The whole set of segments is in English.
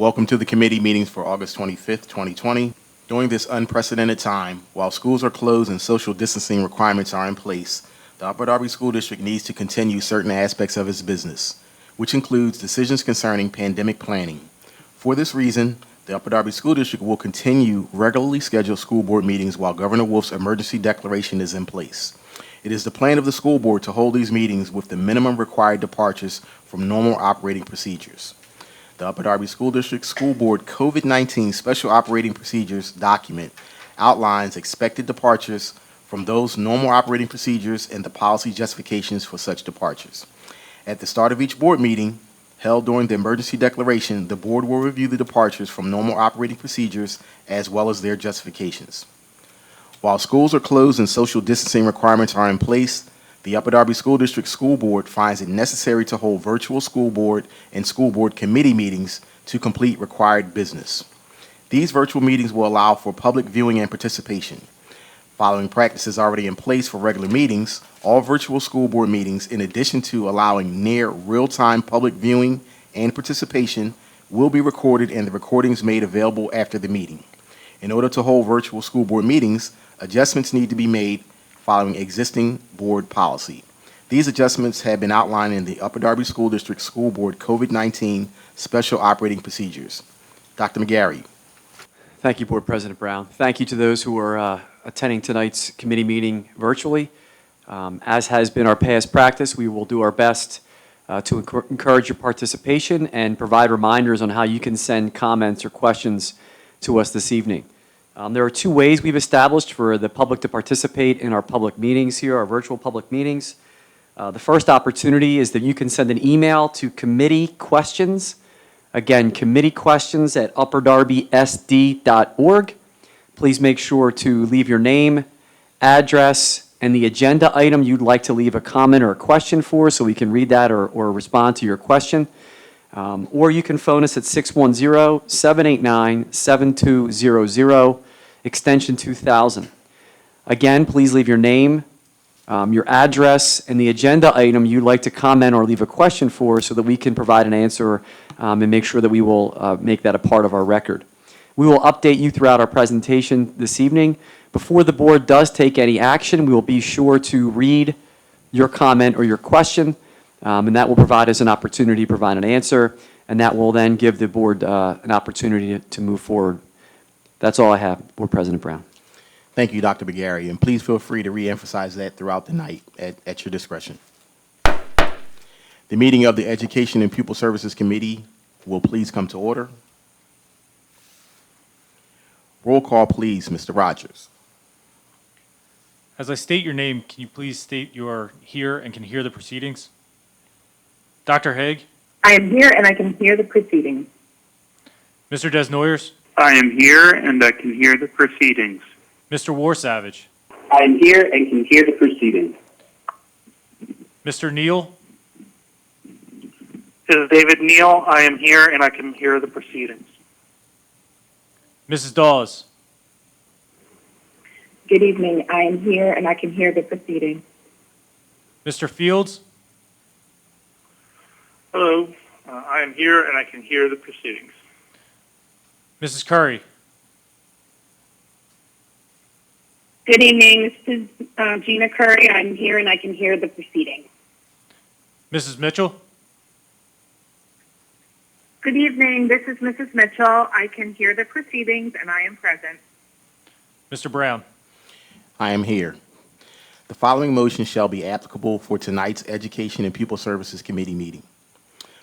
Welcome to the committee meetings for August 25th, 2020. During this unprecedented time, while schools are closed and social distancing requirements are in place, the Upper Darby School District needs to continue certain aspects of its business, which includes decisions concerning pandemic planning. For this reason, the Upper Darby School District will continue regularly scheduled school board meetings while Governor Wolf's emergency declaration is in place. It is the plan of the school board to hold these meetings with the minimum required departures from normal operating procedures. The Upper Darby School District School Board COVID-19 Special Operating Procedures document outlines expected departures from those normal operating procedures and the policy justifications for such departures. At the start of each board meeting, held during the emergency declaration, the board will review the departures from normal operating procedures as well as their justifications. While schools are closed and social distancing requirements are in place, the Upper Darby School District School Board finds it necessary to hold virtual school board and school board committee meetings to complete required business. These virtual meetings will allow for public viewing and participation. Following practices already in place for regular meetings, all virtual school board meetings, in addition to allowing near real-time public viewing and participation, will be recorded and the recordings made available after the meeting. In order to hold virtual school board meetings, adjustments need to be made following existing board policy. These adjustments have been outlined in the Upper Darby School District School Board COVID-19 Special Operating Procedures. Dr. McGarry. Thank you, Board President Brown. Thank you to those who are attending tonight's committee meeting virtually. As has been our past practice, we will do our best to encourage your participation and provide reminders on how you can send comments or questions to us this evening. There are two ways we've established for the public to participate in our public meetings here, our virtual public meetings. The first opportunity is that you can send an email to committee questions. Again, committee questions at upperdarbysd.org. Please make sure to leave your name, address, and the agenda item you'd like to leave a comment or a question for so we can read that or respond to your question. Or you can phone us at 610-789-7200, extension 2000. Again, please leave your name, your address, and the agenda item you'd like to comment or leave a question for so that we can provide an answer and make sure that we will make that a part of our record. We will update you throughout our presentation this evening. Before the board does take any action, we will be sure to read your comment or your question, and that will provide us an opportunity to provide an answer, and that will then give the board an opportunity to move forward. That's all I have, Board President Brown. Thank you, Dr. McGarry, and please feel free to re-emphasize that throughout the night at your discretion. The meeting of the Education and Pupil Services Committee will please come to order. Roll call, please, Mr. Rogers. As I state your name, can you please state you are here and can hear the proceedings? Dr. Haig? I am here and I can hear the proceedings. Mr. Desnoyers? I am here and I can hear the proceedings. Mr. Warsavage? I am here and can hear the proceedings. Mr. Neal? This is David Neal. I am here and I can hear the proceedings. Mrs. Dawes? Good evening. I am here and I can hear the proceedings. Mr. Fields? Hello. I am here and I can hear the proceedings. Mrs. Curry? Good evening. This is Gina Curry. I'm here and I can hear the proceedings. Mrs. Mitchell? Good evening. This is Mrs. Mitchell. I can hear the proceedings and I am present. Mr. Brown? I am here. The following motion shall be applicable for tonight's Education and Pupil Services Committee meeting.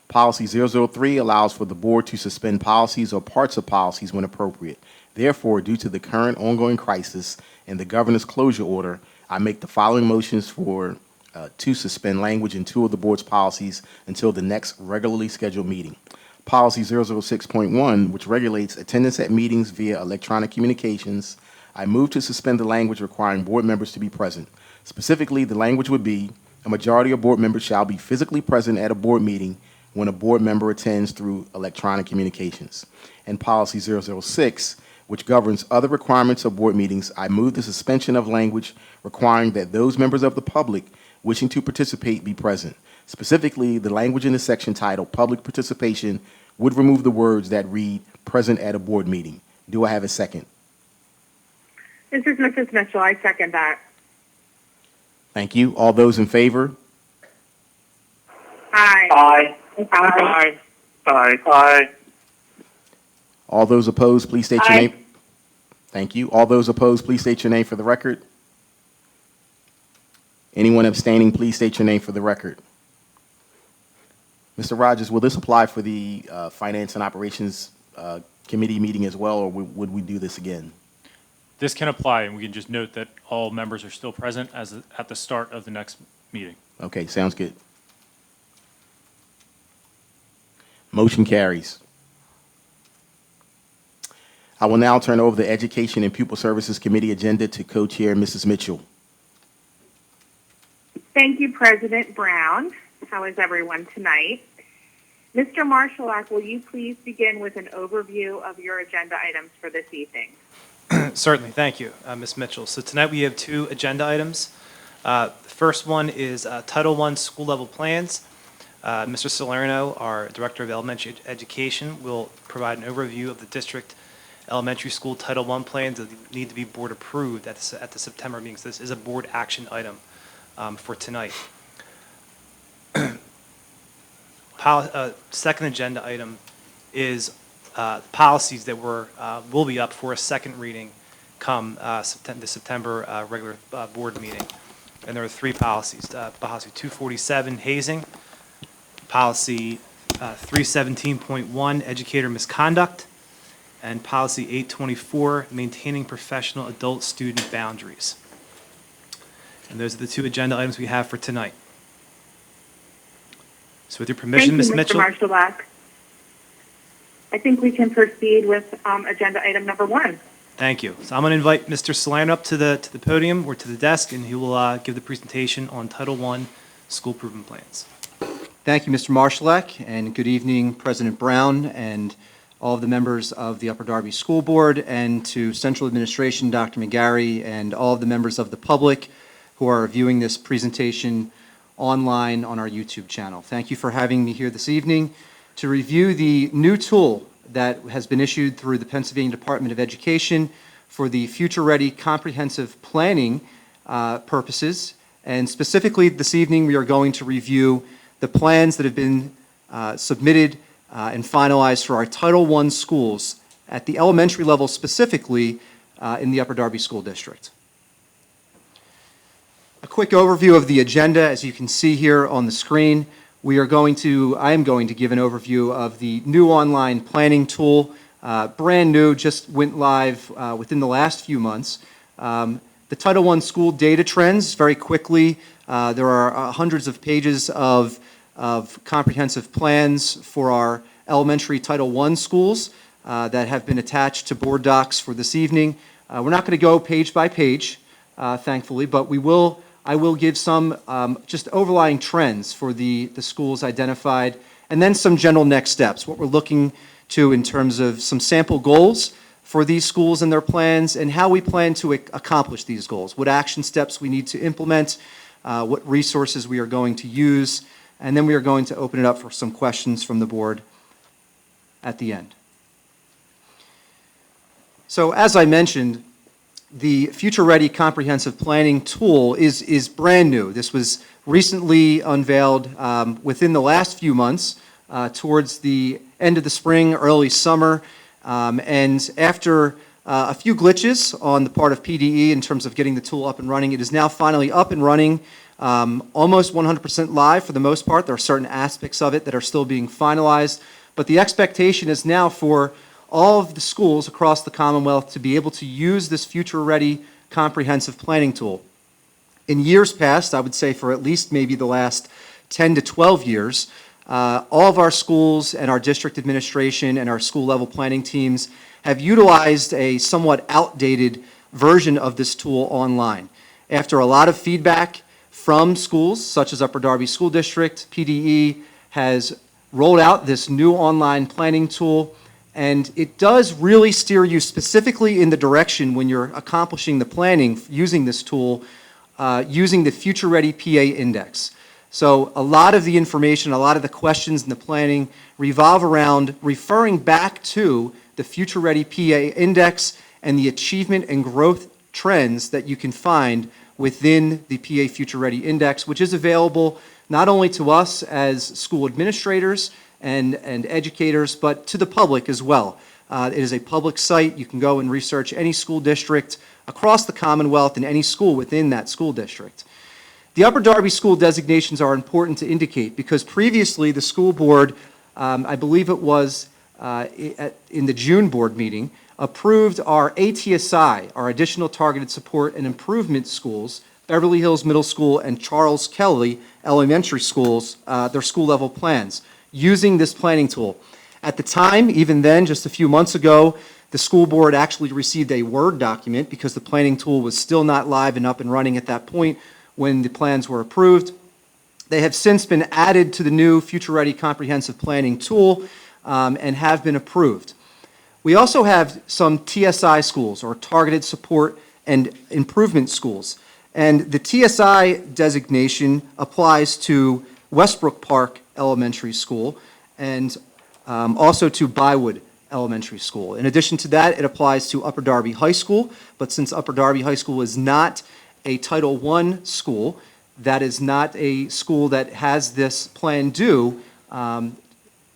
Policy 003 allows for the board to suspend policies or parts of policies when appropriate. Therefore, due to the current ongoing crisis and the governor's closure order, I make the following motions to suspend language in two of the board's policies until the next regularly scheduled meeting. Policy 006.1, which regulates attendance at meetings via electronic communications, I move to suspend the language requiring board members to be present. Specifically, the language would be, a majority of board members shall be physically present at a board meeting when a board member attends through electronic communications. And Policy 006, which governs other requirements of board meetings, I move the suspension of language requiring that those members of the public wishing to participate be present. Specifically, the language in the section titled Public Participation would remove the words that read present at a board meeting. Do I have a second? This is Mrs. Mitchell. I second that. Thank you. All those in favor? Aye. Aye. Aye. Aye. Aye. All those opposed, please state your Aye. name. Thank you. All those opposed, please state your name for the record. Anyone abstaining, please state your name for the record. Mr. Rogers, will this apply for the Finance and Operations Committee meeting as well, or would we do this again? This can apply, and we can just note that all members are still present at the start of the next meeting. Okay, sounds good. Motion carries. I will now turn over the Education and Pupil Services Committee agenda to Co-Chair Mrs. Mitchell. Thank you, President Brown. How is everyone tonight? Mr. Marshallak, will you please begin with an overview of your agenda items for this evening? Certainly, thank you, Ms. Mitchell. So tonight we have two agenda items. The first one is Title I school level plans. Mr. Salerno, our Director of Elementary Education, will provide an overview of the district elementary school Title I plans that need to be board approved at the September meeting. So this is a board action item for tonight. Second agenda item is policies that will be up for a second reading come the September regular board meeting. And there are three policies. Policy 247, hazing. Policy 317.1, educator misconduct. And policy 824, maintaining professional adult-student boundaries. And those are the two agenda items we have for tonight. So with your permission, Ms. Mitchell. Thank you, Mr. Marshallak. I think we can proceed with agenda item number 1. Thank you. So I'm going to invite Mr. Salerno up to the podium or to the desk, and he will give the presentation on Title I school improvement plans. Thank you, Mr. Marshallak, and good evening, President Brown, and all of the members of the Upper Darby School Board, and to Central Administration, Dr. McGarry, and all of the members of the public who are viewing this presentation online on our YouTube channel. Thank you for having me here this evening to review the new tool that has been issued through the Pennsylvania Department of Education for the Future Ready comprehensive planning purposes. And specifically this evening, we are going to review the plans that have been submitted and finalized for our Title I schools at the elementary level, specifically in the Upper Darby School District. A quick overview of the agenda, as you can see here on the screen. I am going to give an overview of the new online planning tool, brand new, just went live within the last few months. The Title I school data trends, very quickly. There are hundreds of pages of comprehensive plans for our elementary Title I schools that have been attached to board docs for this evening. We're not going to go page by page, thankfully, but I will give some just overlying trends for the schools identified, and then some general next steps, what we're looking to in terms of some sample goals for these schools and their plans, and how we plan to accomplish these goals, what action steps we need to implement, what resources we are going to use, and then we are going to open it up for some questions from the board at the end. So as I mentioned, the Future Ready comprehensive planning tool is brand new. This was recently unveiled within the last few months, towards the end of the spring, early summer, and after a few glitches on the part of PDE in terms of getting the tool up and running, it is now finally up and running, almost 100% live for the most part. There are certain aspects of it that are still being finalized, but the expectation is now for all of the schools across the Commonwealth to be able to use this Future Ready comprehensive planning tool. In years past, I would say for at least maybe the last 10 to 12 years, all of our schools and our district administration and our school level planning teams have utilized a somewhat outdated version of this tool online. After a lot of feedback from schools, such as Upper Darby School District, PDE has rolled out this new online planning tool, and it does really steer you specifically in the direction when you're accomplishing the planning using this tool, using the Future Ready PA Index. So a lot of the information, a lot of the questions in the planning revolve around referring back to the Future Ready PA Index and the achievement and growth trends that you can find within the PA Future Ready Index, which is available not only to us as school administrators and educators, but to the public as well. It is a public site. You can go and research any school district across the Commonwealth and any school within that school district. The Upper Darby school designations are important to indicate because previously the school board, I believe it was in the June board meeting, approved our ATSI, our Additional Targeted Support and Improvement Schools, Beverly Hills Middle School and Charles Kelly Elementary Schools, their school level plans, using this planning tool. At the time, even then, just a few months ago, the school board actually received a Word document because the planning tool was still not live and up and running at that point when the plans were approved. They have since been added to the new Future Ready Comprehensive Planning tool and have been approved. We also have some TSI schools, or Targeted Support and Improvement Schools. And the TSI designation applies to Westbrook Park Elementary School and also to Bywood Elementary School. In addition to that, it applies to Upper Darby High School, but since Upper Darby High School is not a Title I school, that is not a school that has this plan due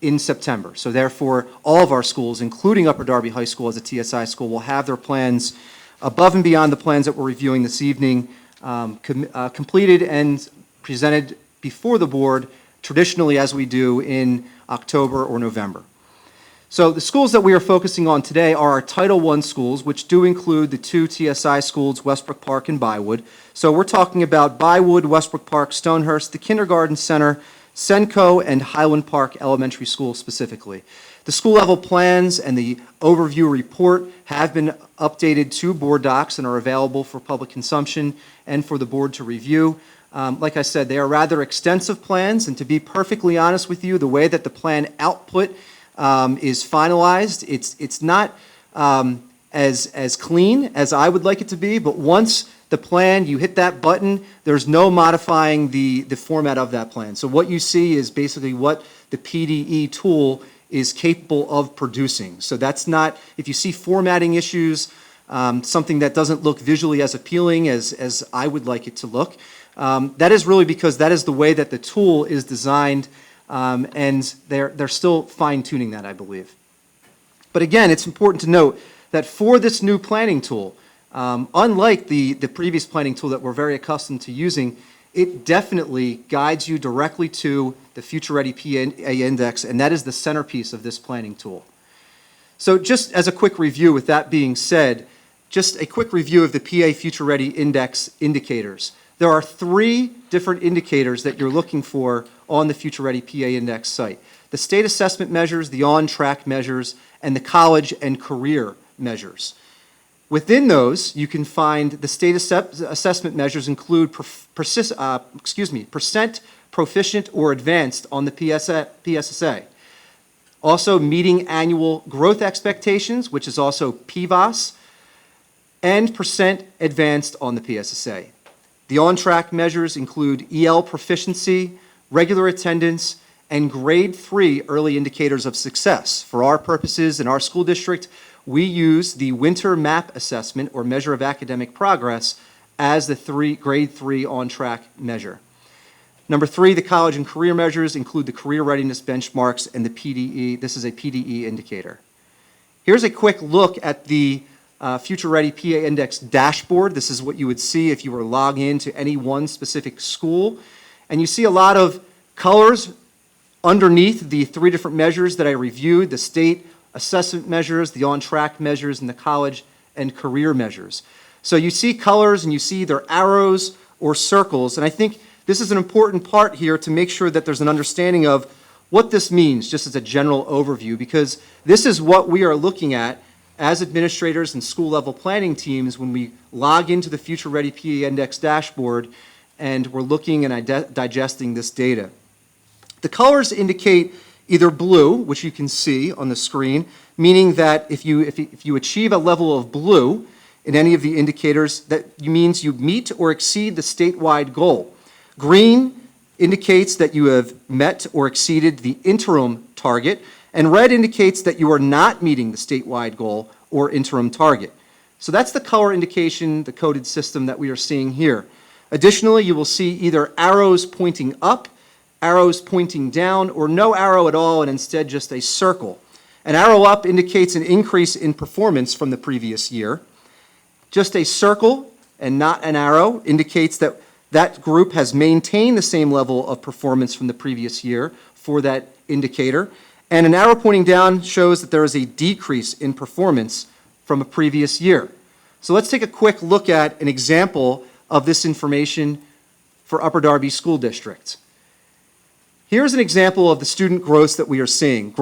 in September. So therefore, all of our schools, including Upper Darby High School as a TSI school, will have their plans above and beyond the plans that we're reviewing this evening, completed and presented before the board, traditionally as we do in October or November. So the schools that we are focusing on today are our Title I schools, which do include the two TSI schools, Westbrook Park and Bywood. So we're talking about Bywood, Westbrook Park, Stonehurst, the Kindergarten Center, Senco, and Highland Park Elementary School specifically. The school level plans and the overview report have been updated to board docs and are available for public consumption and for the board to review. Like I said, they are rather extensive plans, and to be perfectly honest with you, the way that the plan output is finalized, it's not as clean as I would like it to be, but once the plan, you hit that button, there's no modifying the format of that plan. So what you see is basically what the PDE tool is capable of producing. So that's not, if you see formatting issues, something that doesn't look visually as appealing as I would like it to look, that is really because that is the way that the tool is designed, and they're still fine-tuning that, I believe. But again, it's important to note that for this new planning tool, unlike the previous planning tool that we're very accustomed to using, it definitely guides you directly to the Future Ready PA Index, and that is the centerpiece of this planning tool. So just as a quick review, with that being said, just a quick review of the PA Future Ready Index indicators. There are 3 different indicators that you're looking for on the Future Ready PA Index site: the state assessment measures, the on-track measures, and the college and career measures. Within those, you can find the state assessment measures include percent proficient or advanced on the PSSA. Also, meeting annual growth expectations, which is also PVOS, and percent advanced on the PSSA. The on-track measures include EL proficiency, regular attendance, and grade 3 early indicators of success. For our purposes in our school district, we use the winter MAP assessment, or measure of academic progress, as the grade 3 on-track measure. Number 3, the college and career measures include the career readiness benchmarks and the PDE. This is a PDE indicator. Here's a quick look at the Future Ready PA Index dashboard. This is what you would see if you were logging into any one specific school. And you see a lot of colors underneath the 3 different measures that I reviewed: the state assessment measures, the on-track measures, and the college and career measures. So you see colors and you see either arrows or circles, and I think this is an important part here to make sure that there's an understanding of what this means, just as a general overview, because this is what we are looking at as administrators and school-level planning teams when we log into the Future Ready PA Index dashboard and we're looking and digesting this data. The colors indicate either blue, which you can see on the screen, meaning that if you achieve a level of blue in any of the indicators, that means you meet or exceed the statewide goal. Green indicates that you have met or exceeded the interim target, and red indicates that you are not meeting the statewide goal or interim target. So that's the color indication, the coded system that we are seeing here. Additionally, you will see either arrows pointing up, arrows pointing down, or no arrow at all and instead just a circle. An arrow up indicates an increase in performance from the previous year. Just a circle and not an arrow indicates that that group has maintained the same level of performance from the previous year for that indicator. And an arrow pointing down shows that there is a decrease in performance from a previous year. So let's take a quick look at an example of this information for Upper Darby School District. Here's an example of the student growth that we are seeing.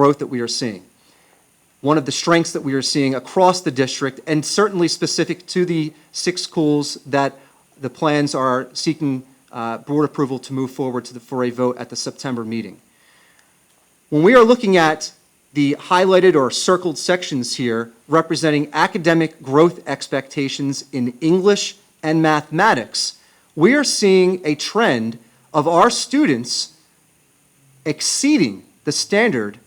One of the strengths that we are seeing across the district, and certainly specific to the 6 schools that the plans are seeking board approval to move forward for a vote at the September meeting. When we are looking at the highlighted or circled sections here representing academic growth expectations in English and mathematics, we are seeing a trend of our students exceeding the standard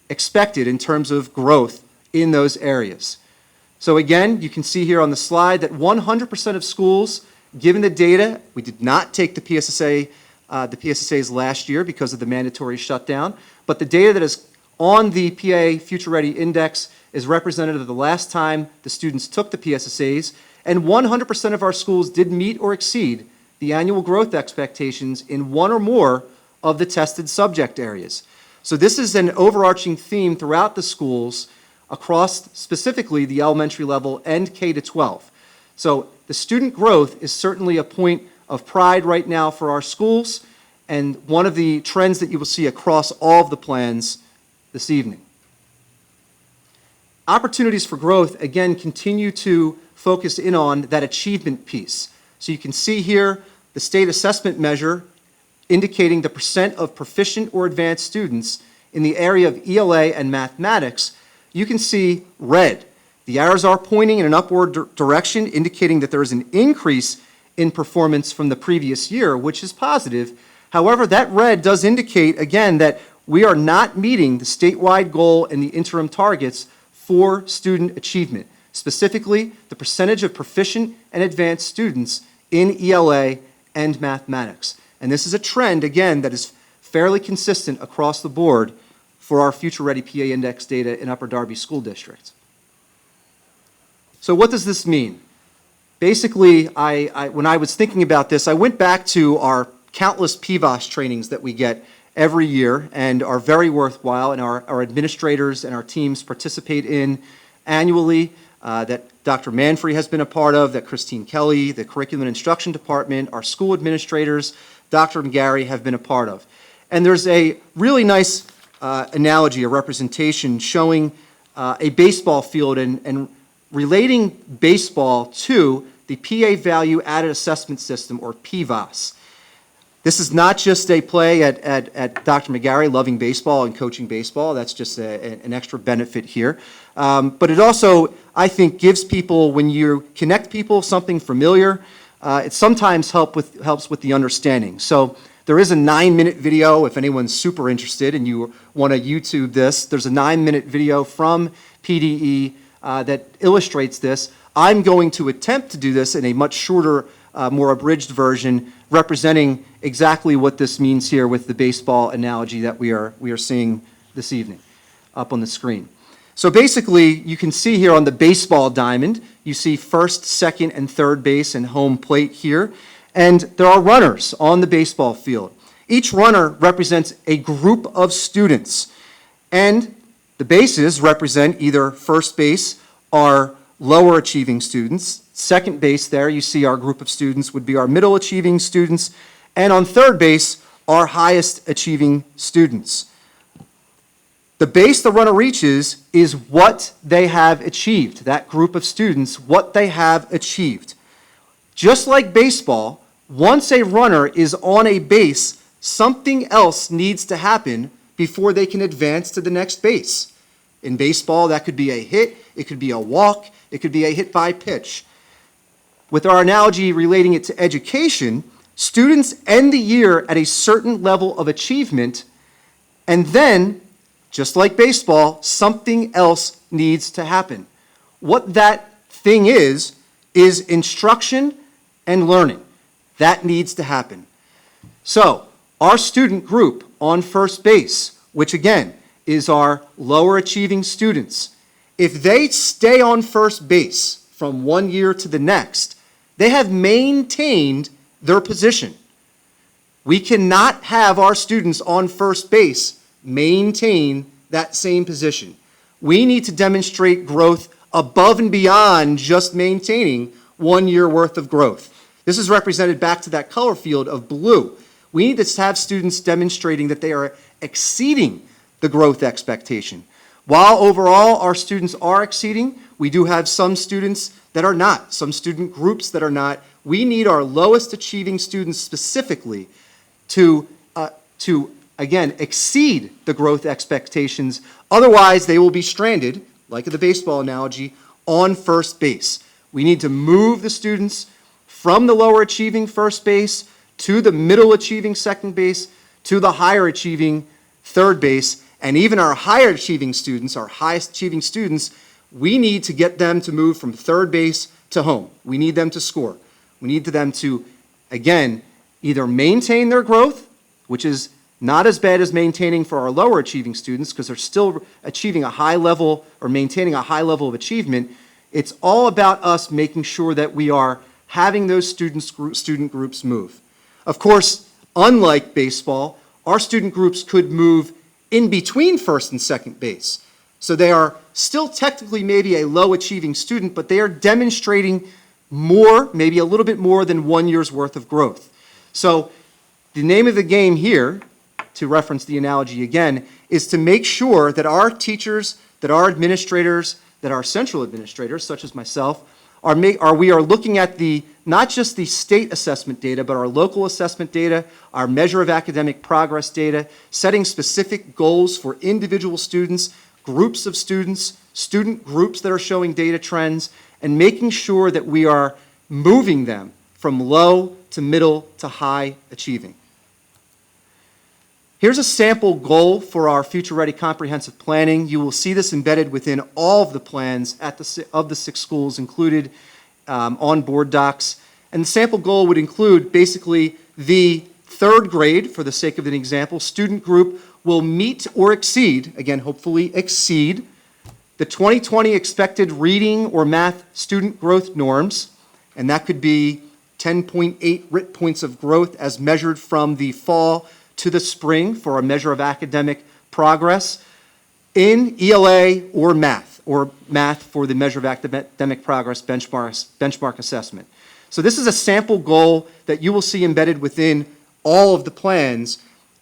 expected in terms of growth in those areas. So again, you can see here on the slide that 100% of schools, given the data, we did not take the PSSAs last year because of the mandatory shutdown, but the data that is on the PA Future Ready Index is representative of the last time the students took the PSSAs, and 100% of our schools did meet or exceed the annual growth expectations in one or more of the tested subject areas. So this is an overarching theme throughout the schools across specifically the elementary level and K-12. So the student growth is certainly a point of pride right now for our schools, and one of the trends that you will see across all of the plans this evening. Opportunities for growth, again, continue to focus in on that achievement piece. So you can see here the state assessment measure indicating the percent of proficient or advanced students in the area of ELA and mathematics. You can see red. The arrows are pointing in an upward direction, indicating that there is an increase in performance from the previous year, which is positive. However, that red does indicate, again, that we are not meeting the statewide goal and the interim targets for student achievement, specifically the percentage of proficient and advanced students in ELA and mathematics. And this is a trend, again, that is fairly consistent across the board for our Future Ready PA Index data in Upper Darby School District. So what does this mean? Basically, when I was thinking about this, I went back to our countless PVOS trainings that we get every year and are very worthwhile, and our administrators and our teams participate in annually, that Dr. Manfrey has been a part of, that Christine Kelly, the Curriculum and Instruction Department, our school administrators, Dr. McGarry have been a part of. And there's a really nice analogy, a representation showing a baseball field and relating baseball to the PA Value Added Assessment System, or PVAS. This is not just a play at Dr. McGarry loving baseball and coaching baseball. That's just an extra benefit here. But it also, I think, gives people, when you connect people, something familiar. It sometimes helps with the understanding. So there is a 9-minute video, if anyone's super interested and you want to YouTube this. There's a 9-minute video from PDE that illustrates this. I'm going to attempt to do this in a much shorter, more abridged version, representing exactly what this means here with the baseball analogy that we are seeing this evening up on the screen. So basically, you can see here on the baseball diamond, you see first, second, and third base and home plate here. And there are runners on the baseball field. Each runner represents a group of students. And the bases represent either first base, our lower achieving students. Second base there, you see our group of students would be our middle achieving students. And on third base, our highest achieving students. The base the runner reaches is what they have achieved, that group of students, what they have achieved. Just like baseball, once a runner is on a base, something else needs to happen before they can advance to the next base. In baseball, that could be a hit, it could be a walk, it could be a hit by pitch. With our analogy relating it to education, Students end the year at a certain level of achievement, and then, just like baseball, something else needs to happen. What that thing is instruction and learning. That needs to happen. So, our student group on first base, which again is our lower achieving students, if they stay on first base from one year to the next, they have maintained their position. We cannot have our students on first base maintain that same position. We need to demonstrate growth above and beyond just maintaining 1 year worth of growth. This is represented back to that color field of blue. We need to have students demonstrating that they are exceeding the growth expectation. While overall our students are exceeding, we do have some students that are not, some student groups that are not. We need our lowest achieving students specifically to again, exceed the growth expectations. Otherwise, they will be stranded, like the baseball analogy, on first base. We need to move the students from the lower achieving first base to the middle achieving second base to the higher achieving third base. And even our higher achieving students, our highest achieving students, we need to get them to move from third base to home. We need them to score. We need them to, again, either maintain their growth, which is not as bad as maintaining for our lower achieving students because they're still achieving a high level or maintaining a high level of achievement. It's all about us making sure that we are having those student groups move. Of course, unlike baseball, our student groups could move in between first and second base. So they are still technically maybe a low achieving student, but they are demonstrating more, maybe a little bit more than 1 year's worth of growth. So the name of the game here, to reference the analogy again, is to make sure that our teachers, that our administrators, that our central administrators, such as myself, we are looking at not just the state assessment data, but our local assessment data, our measure of academic progress data, setting specific goals for individual students, groups of students, student groups that are showing data trends, and making sure that we are moving them from low to middle to high achieving. Here's a sample goal for our Future Ready Comprehensive Planning. You will see this embedded within all of the plans of the 6 schools included on board docs. And the sample goal would include basically the third grade, for the sake of an example, student group will meet or exceed, again, hopefully exceed, the 2020 expected reading or math student growth norms, and that could be 10.8 RIT points of growth as measured from the fall to the spring for a measure of academic progress in ELA or math for the measure of academic progress benchmark assessment. So this is a sample goal that you will see embedded within all of the plans,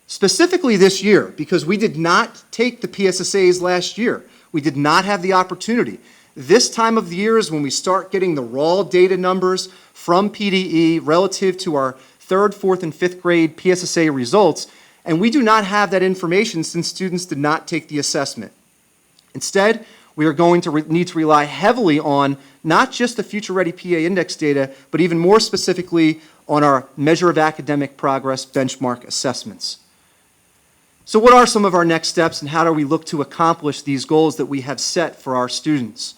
specifically this year, because we did not take the PSSAs last year. We did not have the opportunity. This time of the year is when we start getting the raw data numbers from PDE relative to our 3rd, 4th, and 5th grade PSSA results, and we do not have that information since students did not take the assessment. Instead, we are going to need to rely heavily on not just the Future Ready PA Index data, but even more specifically on our measure of academic progress benchmark assessments. So what are some of our next steps and how do we look to accomplish these goals that we have set for our students?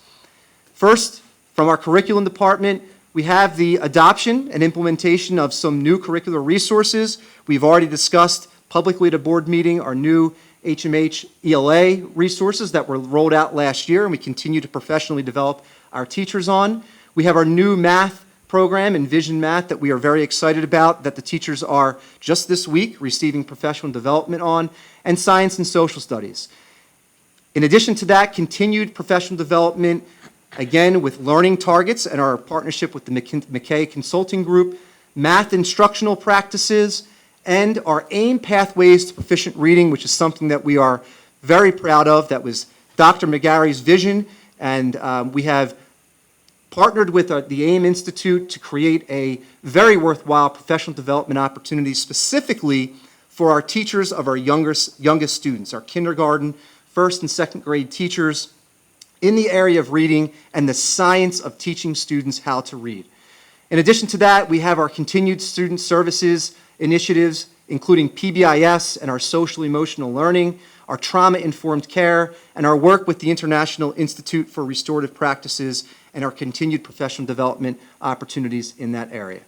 First, from our curriculum department, we have the adoption and implementation of some new curricular resources. We've already discussed publicly at a board meeting our new HMH ELA resources that were rolled out last year and we continue to professionally develop our teachers on. We have our new math program, Envision Math, that we are very excited about, that the teachers are just this week receiving professional development on, and science and social studies. In addition to that, continued professional development, again with learning targets and our partnership with the McKay Consulting Group, math instructional practices, and our AIM Pathways to Proficient Reading, which is something that we are very proud of. That was Dr. McGarry's vision, and we have partnered with the AIM Institute to create a very worthwhile professional development opportunity specifically for our teachers of our youngest students, our kindergarten, 1st and 2nd grade teachers in the area of reading and the science of teaching students how to read. In addition to that, we have our continued student services initiatives, including PBIS and our social emotional learning, our trauma-informed care, and our work with the International Institute for Restorative Practices and our continued professional development opportunities in that area.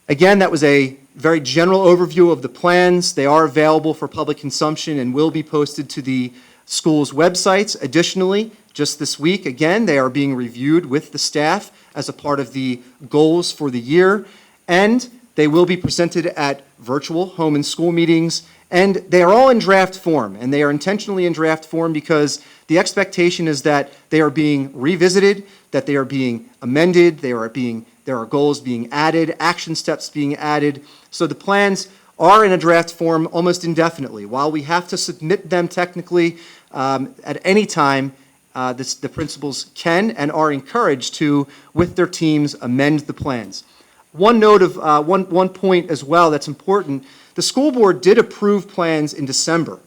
Again, that was a very general overview of the plans. They are available for public consumption and will be posted to the school's websites. Additionally, just this week, again, they are being reviewed with the staff as a part of the goals for the year, and they will be presented at virtual home and school meetings, and they are all in draft form, and they are intentionally in draft form because the expectation is that they are being revisited, that they are being amended, there are goals being added, action steps being added. So the plans are in a draft form almost indefinitely. While we have to submit them technically at any time, the principals can and are encouraged to, with their teams, amend the plans. One note of one point as well that's important, the school board did approve plans in December.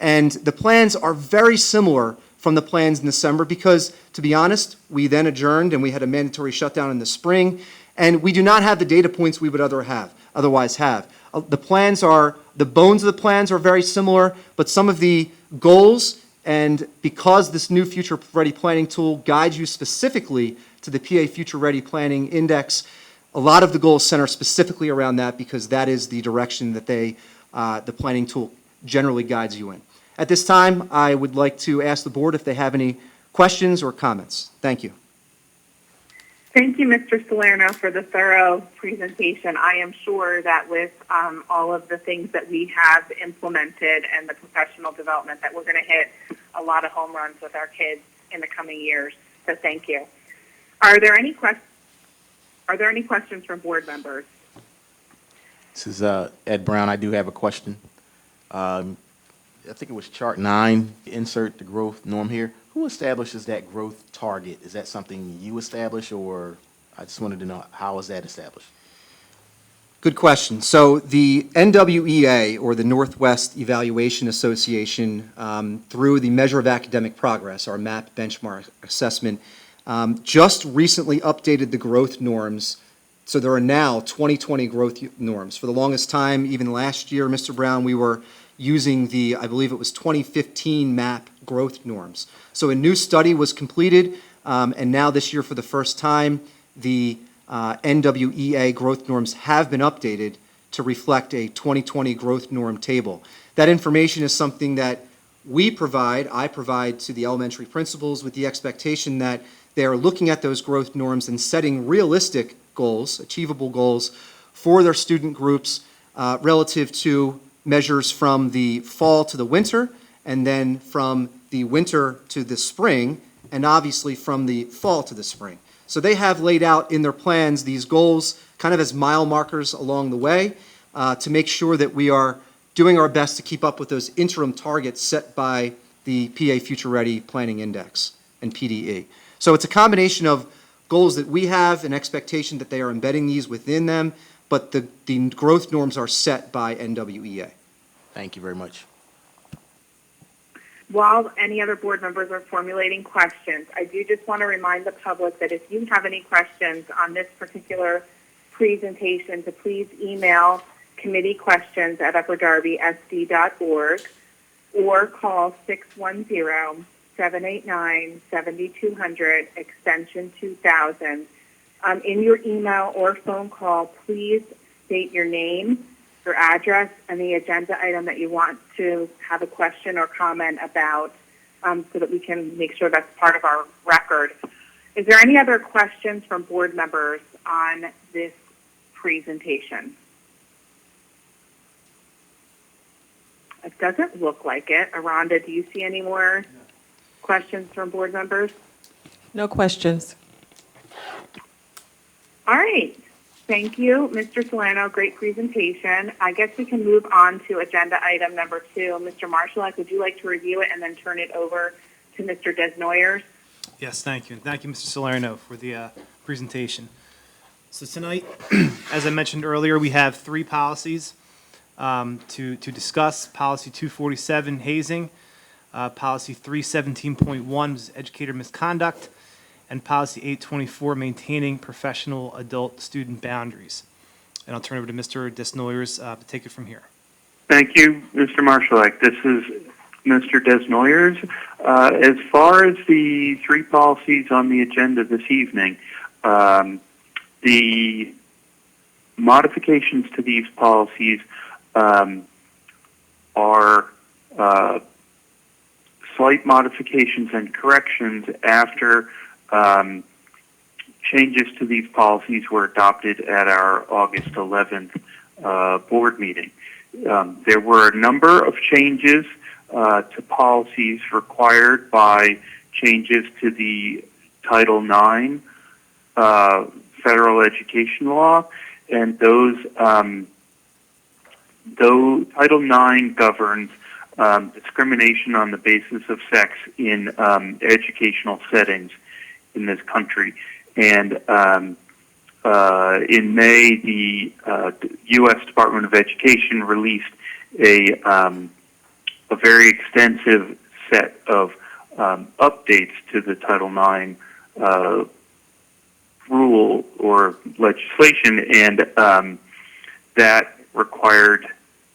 And the plans are very similar from the plans in December because, to be honest, we then adjourned and we had a mandatory shutdown in the spring, and we do not have the data points we would otherwise have. The bones of the plans are very similar, but some of the goals, and because this new Future Ready planning tool guides you specifically to the PA Future Ready Planning Index, a lot of the goals center specifically around that because that is the direction that the planning tool generally guides you in. At this time, I would like to ask the board if they have any questions or comments. Thank you. Thank you, Mr. Salerno, for the thorough presentation. I am sure that with all of the things that we have implemented and the professional development that we're going to hit a lot of home runs with our kids in the coming years. So thank you. Are there any questions from board members? This is Ed Brown. I do have a question. I think it was chart 9, insert the growth norm here. Who establishes that growth target? Is that something you establish, or I just wanted to know how is that established? Good question. So the NWEA, or the Northwest Evaluation Association, through the Measure of Academic Progress, our MAP benchmark assessment, just recently updated the growth norms. So there are now 2020 growth norms. For the longest time, even last year, Mr. Brown, we were using I believe it was 2015 MAP growth norms. So a new study was completed, and now this year for the first time, the NWEA growth norms have been updated to reflect a 2020 growth norm table. That information is something that I provide to the elementary principals with the expectation that they are looking at those growth norms and setting realistic goals, achievable goals, for their student groups relative to measures from the fall to the winter, and then from the winter to the spring, and obviously from the fall to the spring. So they have laid out in their plans these goals kind of as mile markers along the way to make sure that we are doing our best to keep up with those interim targets set by the PA Future Ready Planning Index and PDE. So it's a combination of goals that we have, an expectation that they are embedding these within them, but the growth norms are set by NWEA. Thank you very much. While any other board members are formulating questions, I do just want to remind the public that if you have any questions on this particular presentation, to please email committeequestions@upperdarbysd.org or call 610-789-7200, extension 2000. In your email or phone call, please state your name, your address, and the agenda item that you want to have a question or comment about so that we can make sure that's part of our record. Is there any other questions from board members on this presentation? It doesn't look like it. Aranda, do you see any more questions from board members? No questions. All right. Thank you, Mr. Salerno. Great presentation. I guess we can move on to agenda item number 2. Mr. Marshallak, would you like to review it and then turn it over to Mr. Desnoyers? Yes, thank you. And thank you, Mr. Salerno, for the presentation. So tonight, as I mentioned earlier, we have 3 policies to discuss. Policy 247, hazing. Policy 317.1 is educator misconduct. and policy 824, maintaining professional adult-student boundaries. And I'll turn it over to Mr. Desnoyers to take it from here. Thank you, Mr. Marshallek. This is Mr. Desnoyers. As far as the three policies on the agenda this evening, the modifications to these policies are slight modifications and corrections after changes to these policies were adopted at our August 11th board meeting. There were a number of changes to policies required by changes to the Title IX federal education law, and those though Title IX governs discrimination on the basis of sex in educational settings in this country. And in May, the U.S. Department of Education released a very extensive set of updates to the Title IX rule or legislation, and that required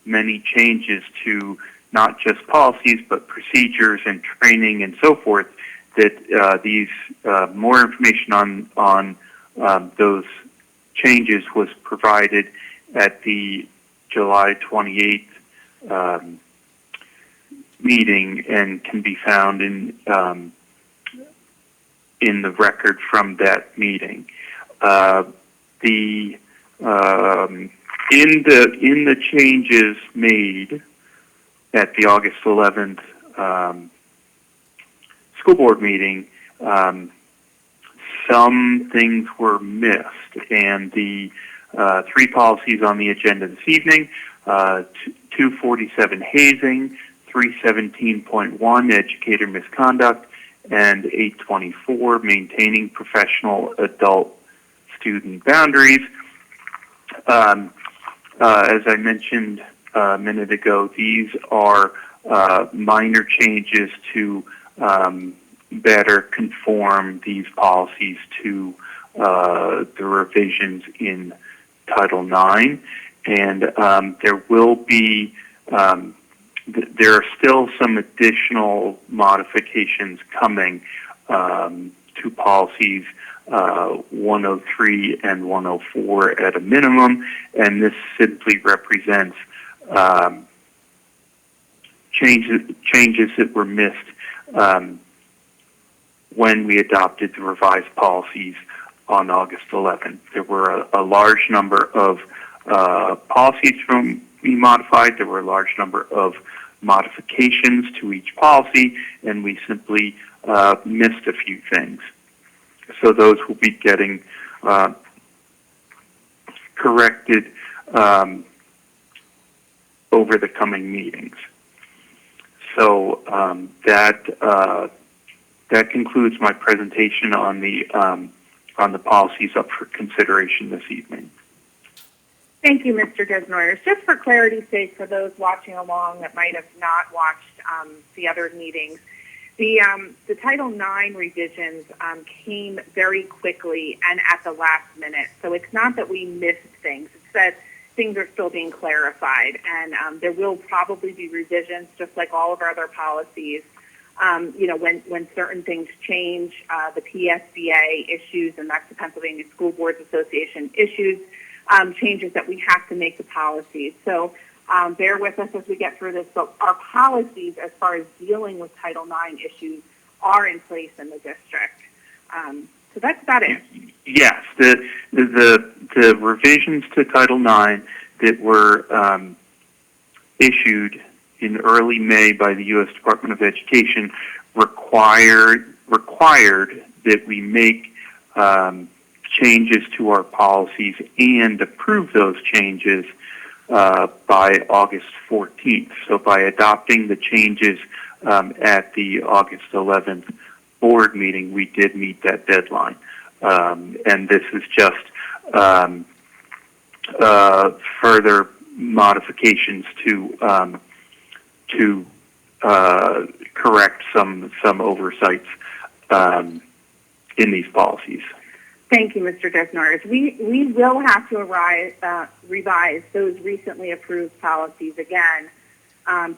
many changes to not just policies but procedures and training and so forth. That these more information on those changes was provided at the July 28th meeting and can be found in the record from that meeting. In the changes made at the August 11th school board meeting, some things were missed, and the three policies on the agenda this evening, 247 hazing, 317.1 educator misconduct, and 824 maintaining professional adult student boundaries. As I mentioned a minute ago, these are minor changes to better conform these policies to the revisions in Title IX, and there will be there are still some additional modifications coming to policies 103 and 104 at a minimum, and this simply represents changes that were missed when we adopted the revised policies on August 11th. There were a large number of policies from being modified. There were a large number of modifications to each policy, and we simply missed a few things. So those will be getting corrected over the coming meetings. So that concludes my presentation on the policies up for consideration this evening. Thank you, Mr. Desnoyers. Just for clarity's sake, for those watching along that might have not watched the other meetings, the Title IX revisions came very quickly and at the last minute. So it's not that we missed things. It's that things are still being clarified, and there will probably be revisions, just like all of our other policies. When certain things change, the PSBA issues, and that's the Pennsylvania School Boards Association issues, changes that we have to make the policies. So bear with us as we get through this. But our policies, as far as dealing with Title IX issues, are in place in the district. So that's about it. Yes, the revisions to Title IX that were issued in early May by the U.S. Department of Education required that we make changes to our policies and approve those changes by August 14th. So by adopting the changes at the August 11th board meeting, we did meet that deadline. And this is just further modifications to correct some oversights in these policies. Thank you, Mr. Desnardes. We will have to revise those recently approved policies again. And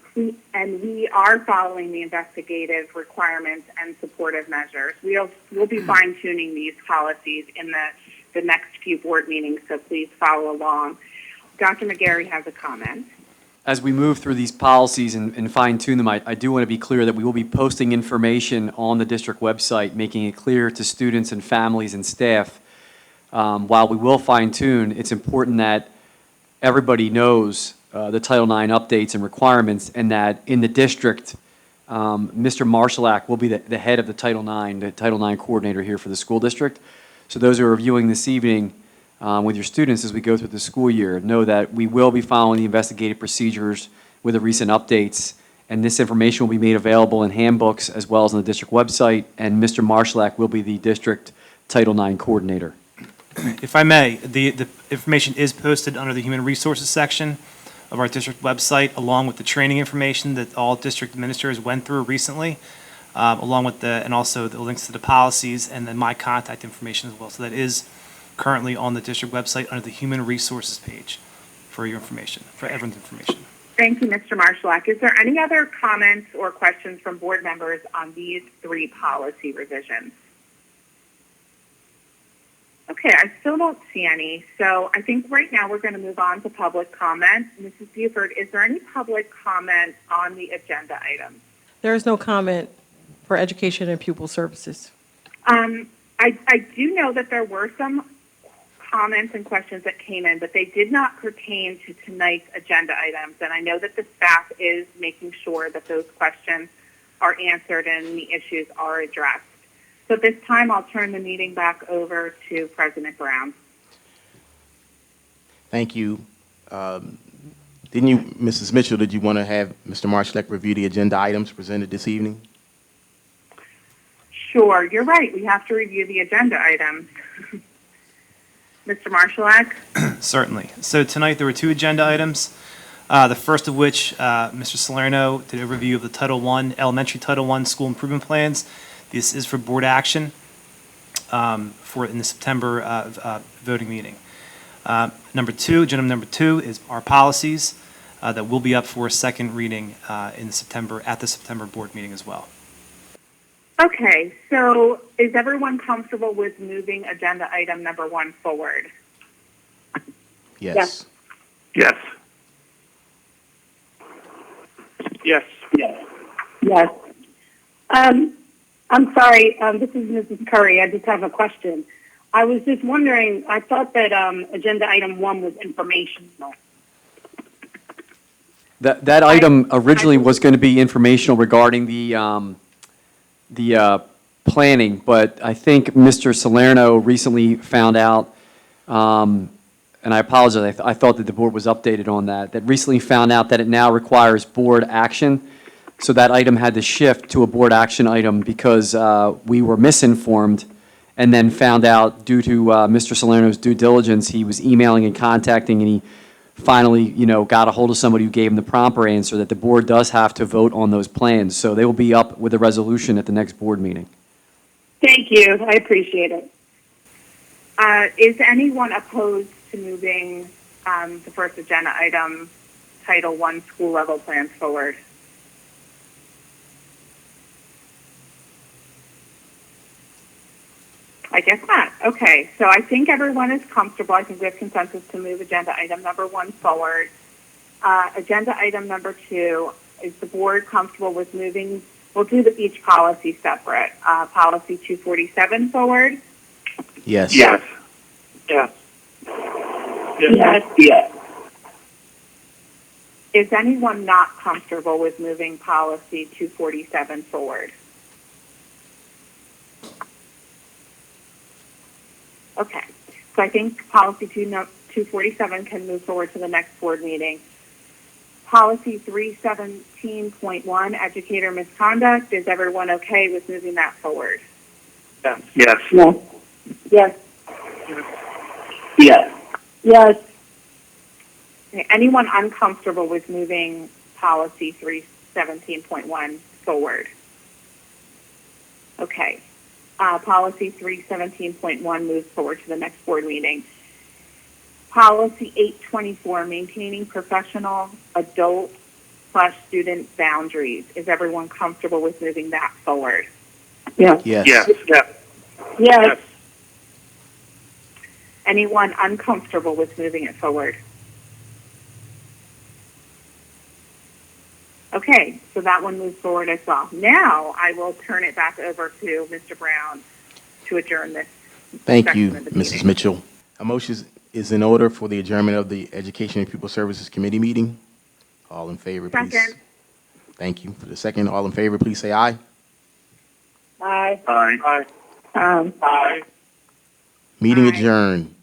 we are following the investigative requirements and supportive measures. We'll be fine-tuning these policies in the next few board meetings, so please follow along. Dr. McGarry has a comment. As we move through these policies and fine-tune them, I do want to be clear that we will be posting information on the district website, making it clear to students and families and staff. While we will fine-tune, it's important that everybody knows the Title IX updates and requirements, and that in the district, Mr. Marshallak will be the head of the Title IX coordinator here for the school district. So those who are reviewing this evening with your students as we go through the school year, know that we will be following the investigative procedures with the recent updates, and this information will be made available in handbooks as well as on the district website, and Mr. Marshallak will be the district Title IX coordinator. If I may, the information is posted under the Human Resources section of our district website, along with the training information that all district administrators went through recently, along with and also the links to the policies and then my contact information as well. So that is currently on the district website under the Human Resources page for your information, for everyone's information. Thank you, Mr. Marshallak. Is there any other comments or questions from board members on these three policy revisions? Okay, I still don't see any. So I think right now we're going to move on to public comment. Mrs. Buford, is there any public comment on the agenda items? There is no comment for education and pupil services. I do know that there were some comments and questions that came in, but they did not pertain to tonight's agenda items. And I know that the staff is making sure that those questions are answered and the issues are addressed. So at this time, I'll turn the meeting back over to President Brown. Thank you. Didn't you, Mrs. Mitchell, did you want to have Mr. Marshallak review the agenda items presented this evening? Sure, you're right. We have to review the agenda items. Mr. Marshallak? Certainly. So tonight there were two agenda items. The first of which, Mr. Salerno did a review of the elementary Title I school improvement plans. This is for board action in the September voting meeting. Agenda number two is our policies that will be up for a second reading at the September board meeting as well. Okay, so is everyone comfortable with moving agenda item number 1 forward? Yes. Yes. Yes. Yes. Yes. I'm sorry, this is Mrs. Curry. I just have a question. I was just wondering, I thought that agenda item 1 was informational. That item originally was going to be informational regarding the planning, but I think Mr. Salerno recently found out, and I apologize, I thought that the board was updated on that recently found out that it now requires board action. So that item had to shift to a board action item because we were misinformed, and then found out due to Mr. Salerno's due diligence, he was emailing and contacting, and he finally, got a hold of somebody who gave him the proper answer that the board does have to vote on those plans. So they will be up with a resolution at the next board meeting. Thank you. I appreciate it. Is anyone opposed to moving the first agenda item, Title I school level plans forward? I guess not. Okay, so I think everyone is comfortable. I think we have consensus to move agenda item number 1 forward. Agenda item number 2, is the board comfortable with moving? We'll do each policy separate. Policy 247 forward. Yes. Yes. Yes. Yes. Yes. Is anyone not comfortable with moving policy 247 forward? Okay, so I think policy 247 can move forward to the next board meeting. Policy 317.1, educator misconduct, is everyone okay with moving that forward? Yes. Yes. Yes. Yes. Yes. Yes. Okay, anyone uncomfortable with moving policy 317.1 forward? Okay. Policy 317.1 moves forward to the next board meeting. Policy 824, maintaining professional adult/student boundaries. Is everyone comfortable with moving that forward? Yeah. Yes. Yes. Anyone uncomfortable with moving it forward? Okay, so that one moves forward as well. Now I will turn it back over to Mr. Brown to adjourn this Thank section you, of the Mrs. meeting. Mitchell. A motion is in order for the adjournment of the Education and Pupil Services Committee meeting. All in favor, please. Second. Thank you. For the second, all in favor, please say aye. Aye. Aye. Aye. Meeting Aye. adjourned.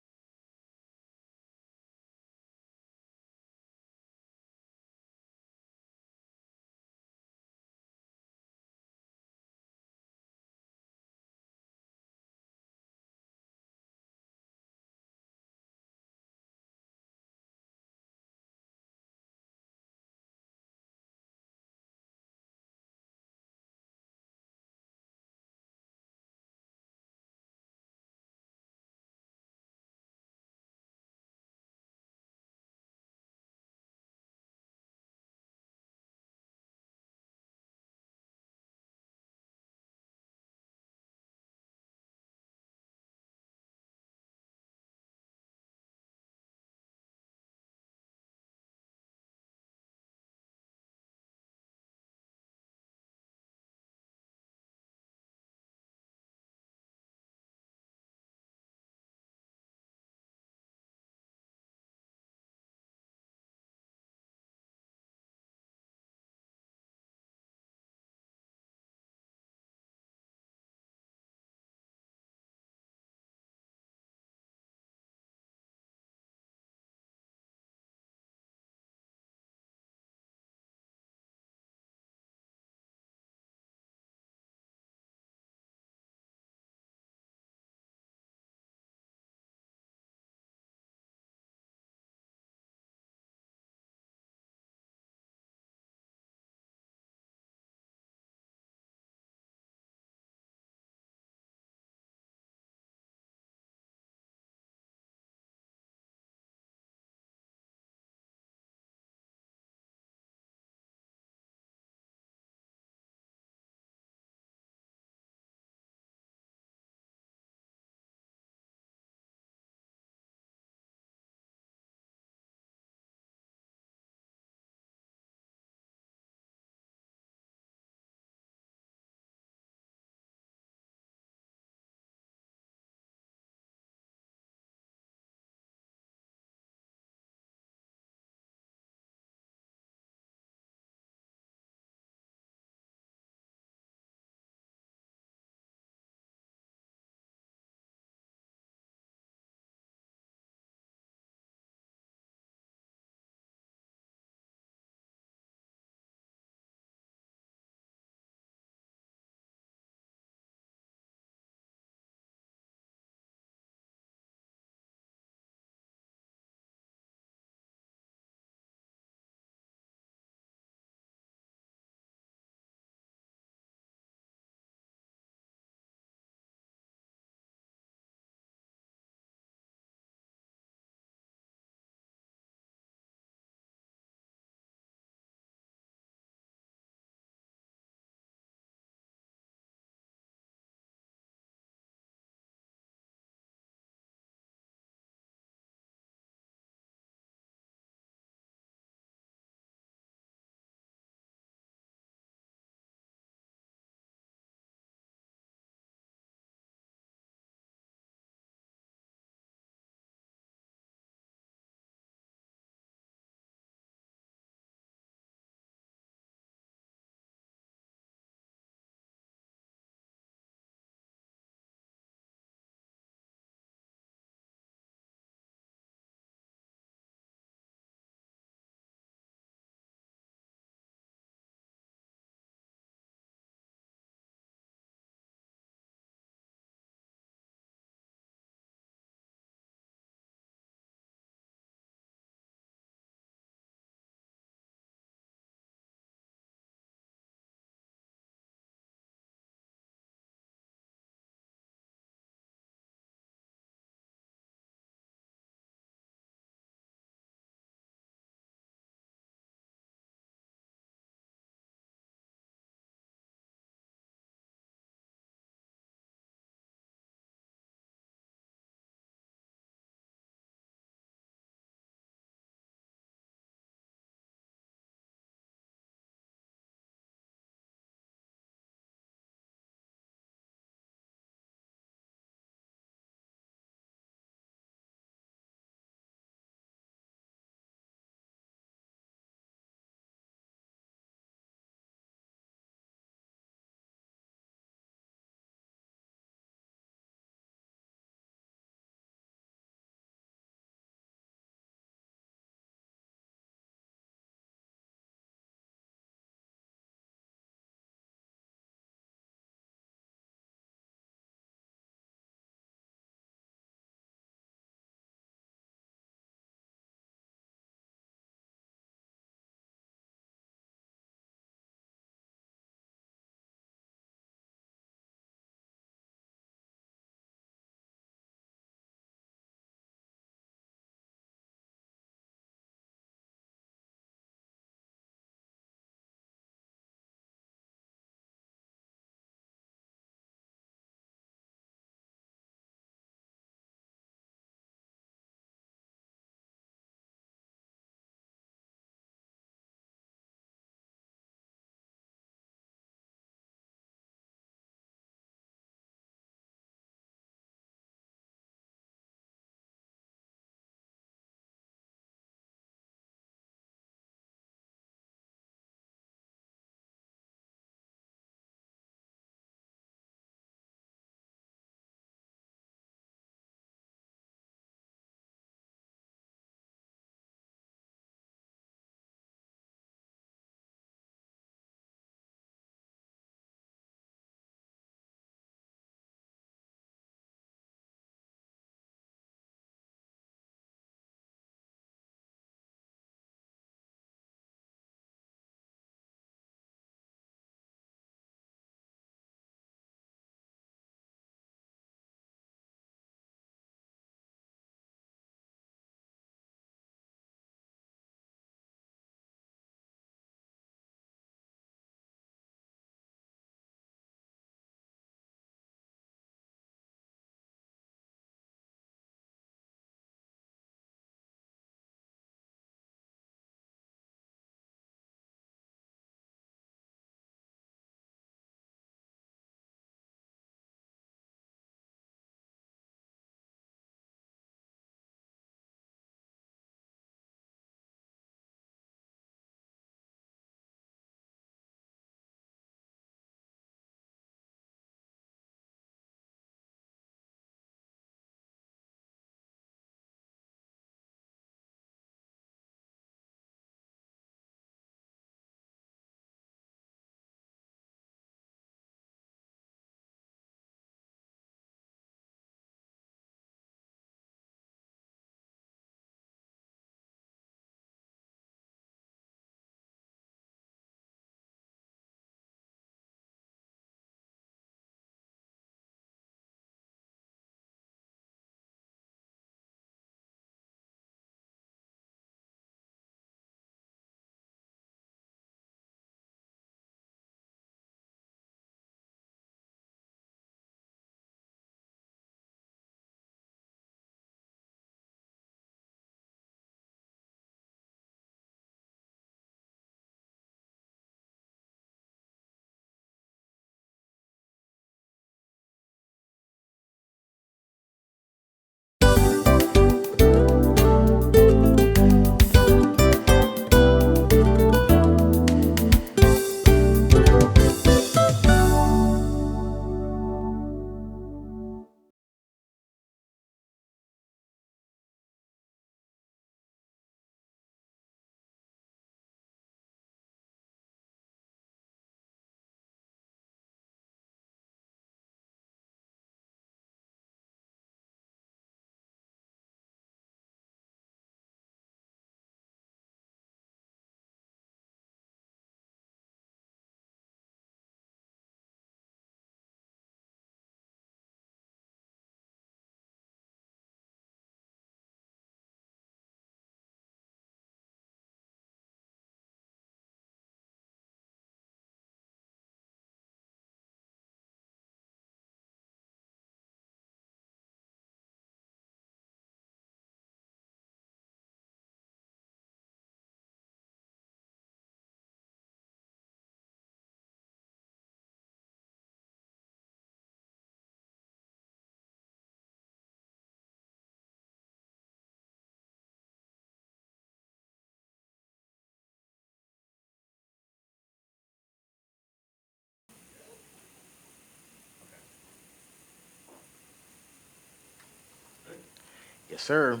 Yes, sir.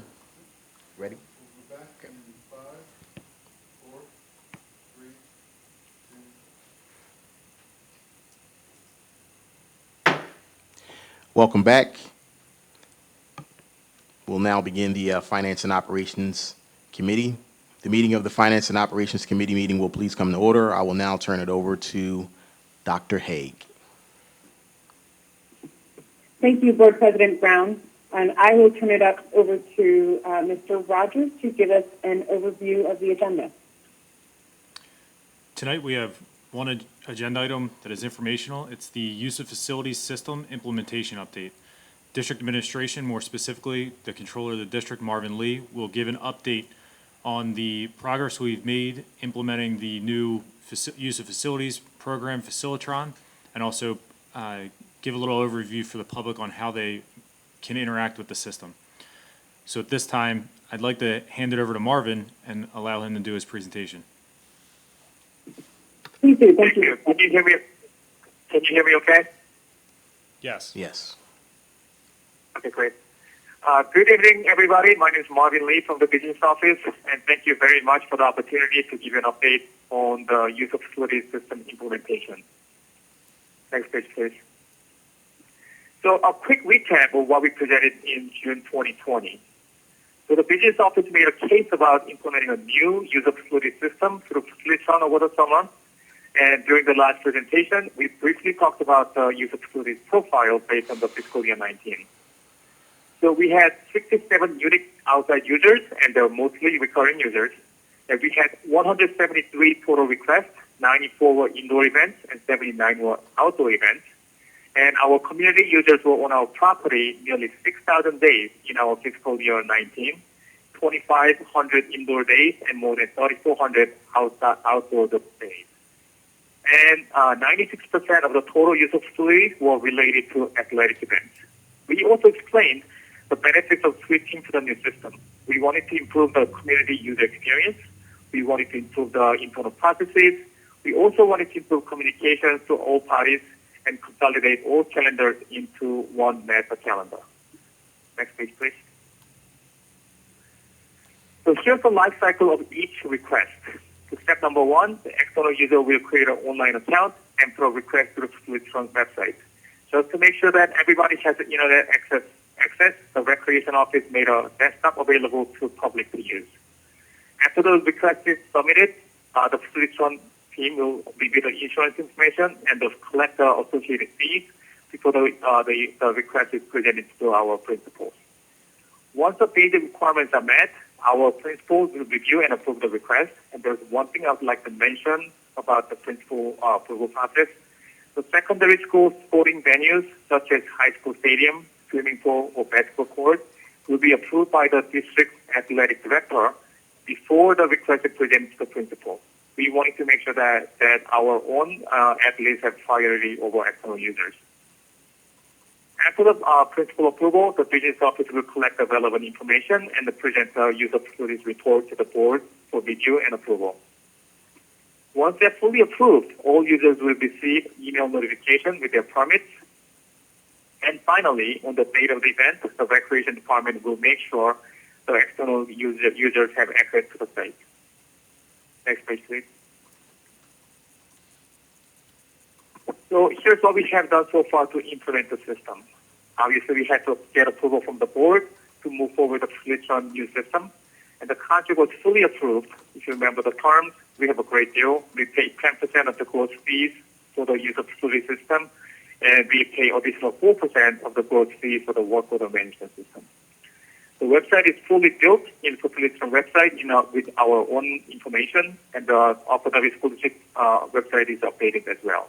Ready? Okay. Welcome back. We'll now begin the Finance and Operations Committee. The meeting of the Finance and Operations Committee meeting will please come to order. I will now turn it over to Dr. Haig. Thank you, Board President Brown. And I will turn it up over to Mr. Rogers to give us an overview of the agenda. Tonight, we have one agenda item that is informational. It's the Use of Facilities System Implementation Update. District Administration, more specifically, the Controller of the District, Marvin Lee, will give an update on the progress we've made implementing the new Use of Facilities program, Facilitron, and also give a little overview for the public on how they can interact with the system. So at this time, I'd like to hand it over to Marvin and allow him to do his presentation. Please do. Thank you. Can you hear me? Can you hear me okay? Yes. Yes. Okay, great. Good evening, everybody. My name is Marvin Lee from the Business Office, and thank you very much for the opportunity to give you an update on the Use of Facilities System implementation. Next page, please. So a quick recap of what we presented in June 2020. So the Business Office made a case about implementing a new Use of Facilities system through Facilitron over the summer. And during the last presentation, we briefly talked about the Use of Facilities profile based on the fiscal year 19. So we had 67 unique outside users, and they're mostly recurring users. And we had 173 total requests, 94 were indoor events, and 79 were outdoor events. And our community users were on our property nearly 6,000 days in our fiscal year 19, 2,500 indoor days, and more than 3,400 outdoor days. And 96% of the total use of facilities were related to athletic events. We also explained the benefits of switching to the new system. We wanted to improve the community user experience. We wanted to improve the internal processes. We also wanted to improve communications to all parties and consolidate all calendars into one master calendar. Next page, please. So here's the life cycle of each request. So step number one, the external user will create an online account and put a request to the Facilitron website. Just to make sure that everybody has internet access, the Recreation Office made a desktop available to public to use. After those requests is submitted, the Facilitron team will review the insurance information and they'll collect the associated fees before the request is presented to our principals. Once the basic requirements are met, our principals will review and approve the request. And there's one thing I would like to mention about the principal approval process. The secondary school sporting venues, such as high school stadium, swimming pool, or basketball court, will be approved by the district athletic director before the request is presented to the principal. We wanted to make sure that our own athletes have priority over external users. After the principal approval, the business office will collect the relevant information and present the use of facilities report to the board for review and approval. Once they're fully approved, all users will receive email notification with their permits. And finally, on the date of the event, the Recreation Department will make sure the external users have access to the site. Next page, please. So here's what we have done so far to implement the system. Obviously, we had to get approval from the board to move forward with the Facilitron new system. And the contract was fully approved. If you remember the terms, we have a great deal. We pay 10% of the gross fees for the use of facility system, and we pay additional 4% of the gross fees for the work order management system. The website is fully built in the Facilitron website with our own information, and the Upper Darby School District website is updated as well.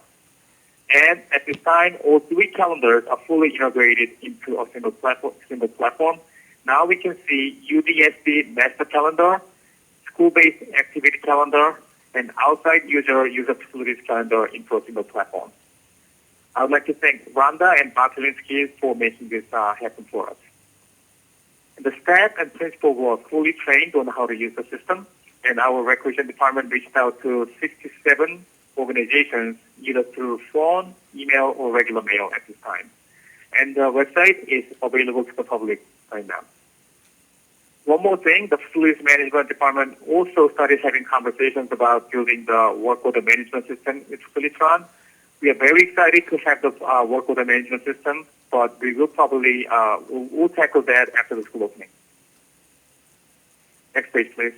And at this time, all three calendars are fully integrated into a single platform. Now we can see UDSD master calendar, school-based activity calendar, and outside user facilities calendar into a single platform. I would like to thank Rhonda and Bob Zielinski for making this happen for us. And the staff and principal were fully trained on how to use the system, and our Recreation Department reached out to 67 organizations either through phone, email, or regular mail at this time. And the website is available to the public right now. One more thing, the facilities management department also started having conversations about building the work order management system with Facilitron. We are very excited to have the work order management system, but we will probably we'll tackle that after the school opening. Next page, please.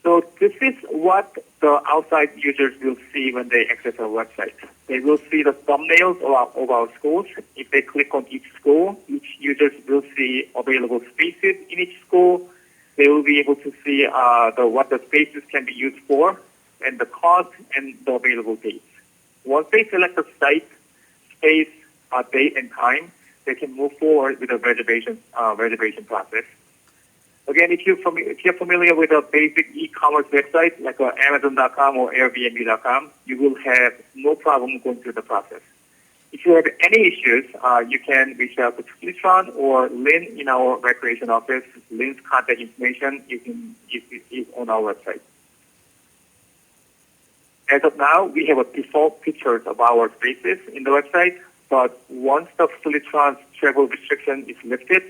So this is what the outside users will see when they access our website. They will see the thumbnails of our schools. If they click on each school, each user will see available spaces in each school. They will be able to see what the spaces can be used for, and the cost and the available dates. Once they select the site, space, date, and time, they can move forward with the reservation process. Again, if you're familiar with a basic e-commerce website like Amazon.com or Airbnb.com, you will have no problem going through the process. If you have any issues, you can reach out to Facilitron or Lynn in our recreation office. Lynn's contact information is on our website. As of now, we have a default pictures of our spaces in the website, but once the Facilitron's travel restriction is lifted,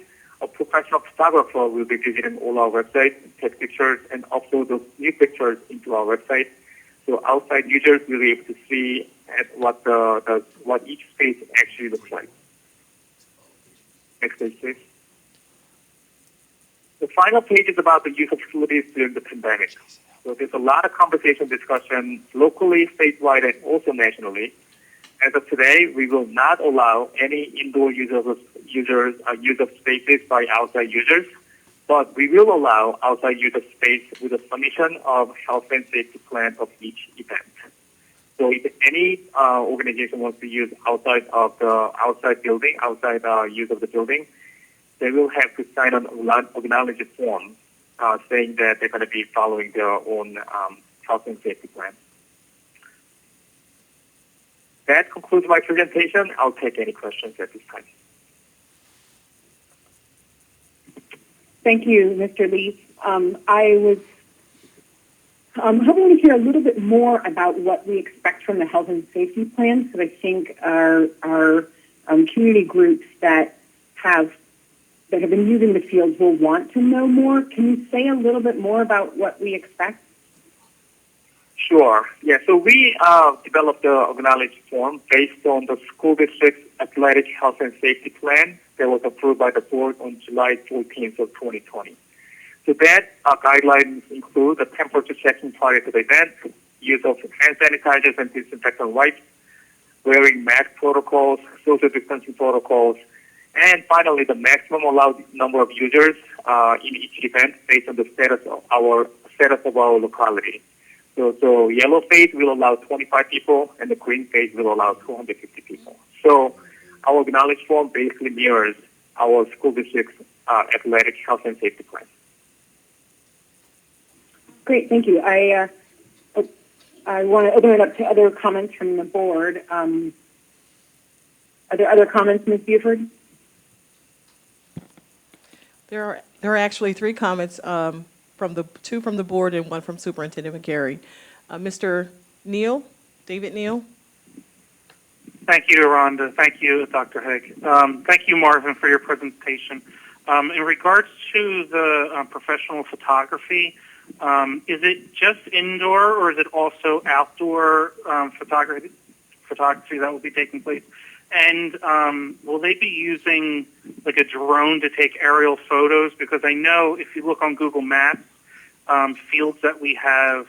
a professional photographer will be visiting all our websites, take pictures, and upload those new pictures into our website. So outside users will be able to see what each space actually looks like. Next page, please. The final page is about the use of facilities during the pandemic. So there's a lot of conversation, discussion locally, statewide, and also nationally. As of today, we will not allow any indoor use of spaces by outside users, but we will allow outside use of space with a submission of health and safety plan of each event. So if any organization wants to use outside use of the building, they will have to sign an acknowledgement form saying that they're going to be following their own health and safety plan. That concludes my presentation. I'll take any questions at this time. Thank you, Mr. Lee. I was hoping to hear a little bit more about what we expect from the health and safety plan. So I think our community groups that have been using the fields will want to know more. Can you say a little bit more about what we expect? Sure. Yeah, so we developed the acknowledgement form based on the school district's athletic health and safety plan that was approved by the board on July 14th of 2020. So that guidelines include the temperature checking prior to the event, use of hand sanitizers and disinfectant wipes, wearing mask protocols, social distancing protocols, and finally the maximum allowed number of users in each event based on the status of our locality. So yellow phase will allow 25 people, and the green phase will allow 250 people. So our acknowledgement form basically mirrors our school district's athletic health and safety plan. Great, thank you. I want to open it up to other comments from the board. Are there other comments, Ms. Buford? There are actually three comments, two from the board and one from Superintendent McGarry. Mr. Neal, David Neal. Thank you, Rhonda. Thank you, Dr. Haig. Thank you, Marvin, for your presentation. In regards to the professional photography, is it just indoor or is it also outdoor photography that will be taking place? And will they be using like a drone to take aerial photos? Because I know if you look on Google Maps, fields that we have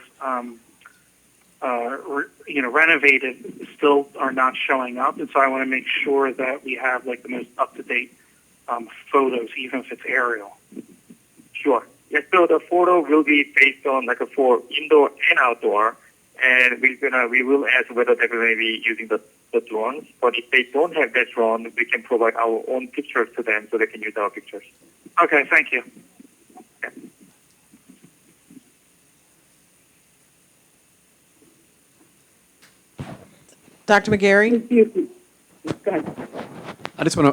renovated still are not showing up, and so I want to make sure that we have like the most up-to-date photos, even if it's aerial. Sure. Yes, so the photo will be based on for indoor and outdoor, and we will ask whether they're going to be using the drones. But if they don't have that drone, we can provide our own pictures to them so they can use our pictures. Okay, thank you. Yeah. Dr. McGarry? Go ahead.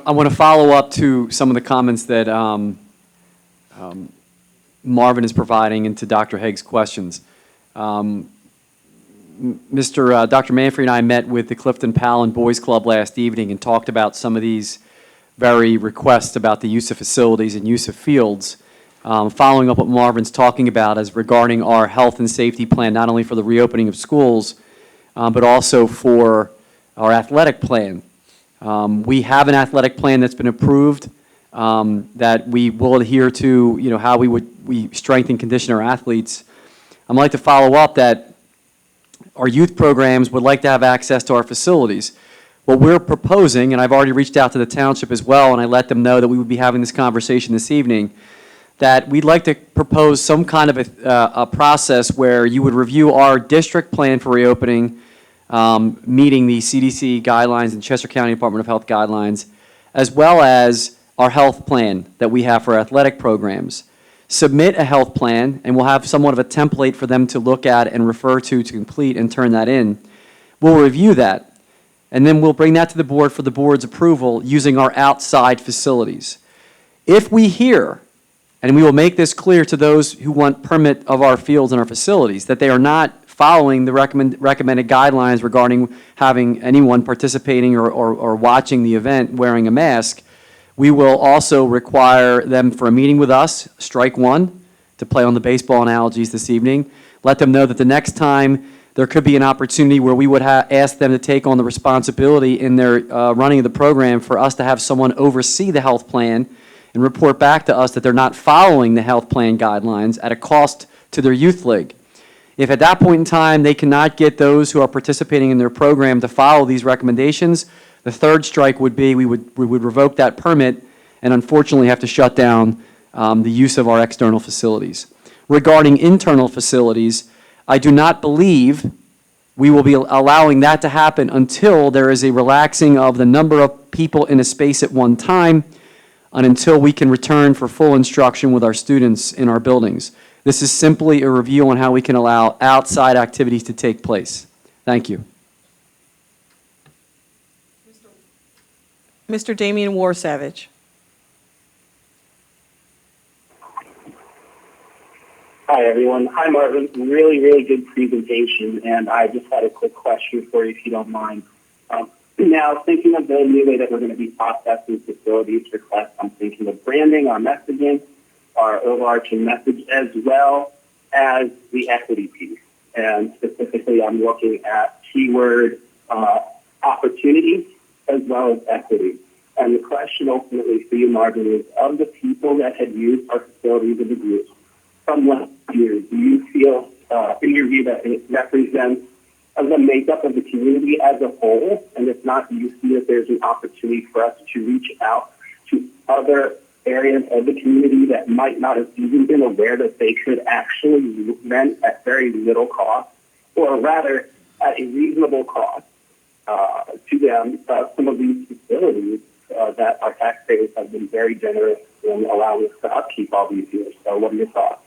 I want to follow up to some of the comments that Marvin is providing and to Dr. Haig's questions. Dr. Manfrey and I met with the Clifton Pal and Boys Club last evening and talked about some of these very request about the use of facilities and use of fields, following up what Marvin's talking about as regarding our health and safety plan, not only for the reopening of schools, but also for our athletic plan. We have an athletic plan that's been approved that we will adhere to, how we strengthen, condition our athletes. I'd like to follow up that our youth programs would like to have access to our facilities. What we're proposing, and I've already reached out to the township as well, and I let them know that we would be having this conversation this evening, that we'd like to propose some kind of a process where you would review our district plan for reopening, meeting the CDC guidelines and Chester County Department of Health guidelines, as well as our health plan that we have for athletic programs. Submit a health plan, and we'll have somewhat of a template for them to look at and refer to complete and turn that in. We'll review that, and then we'll bring that to the board for the board's approval using our outside facilities. If we hear, and we will make this clear to those who want permit of our fields and our facilities, that they are not following the recommended guidelines regarding having anyone participating or watching the event wearing a mask, we will also require them for a meeting with us, strike one, to play on the baseball analogies this evening. Let them know that the next time there could be an opportunity where we would ask them to take on the responsibility in their running of the program for us to have someone oversee the health plan and report back to us that they're not following the health plan guidelines at a cost to their youth league. If at that point in time they cannot get those who are participating in their program to follow these recommendations, the third strike would be we would revoke that permit and unfortunately have to shut down the use of our external facilities. Regarding internal facilities, I do not believe we will be allowing that to happen until there is a relaxing of the number of people in a space at one time and until we can return for full instruction with our students in our buildings. This is simply a review on how we can allow outside activities to take place. Thank you. Mr. Damian Warsavage. Hi, everyone. Hi, Marvin. Really, really good presentation, and I just had a quick question for you, if you don't mind. Now, thinking of the new way that we're going to be processing facilities requests, I'm thinking of branding, our messaging, our overarching message, as well as the equity piece. And specifically, I'm looking at keyword opportunity as well as equity. And the question ultimately for you, Marvin, is of the people that had used our facilities in the group from last year, do you feel, in your view, that it represents the makeup of the community as a whole? And if not, do you see that there's an opportunity for us to reach out to other areas of the community that might not have even been aware that they could actually rent at very little cost, or rather at a reasonable cost to them, some of these facilities that our taxpayers have been very generous in allowing us to upkeep all these years? So what are your thoughts?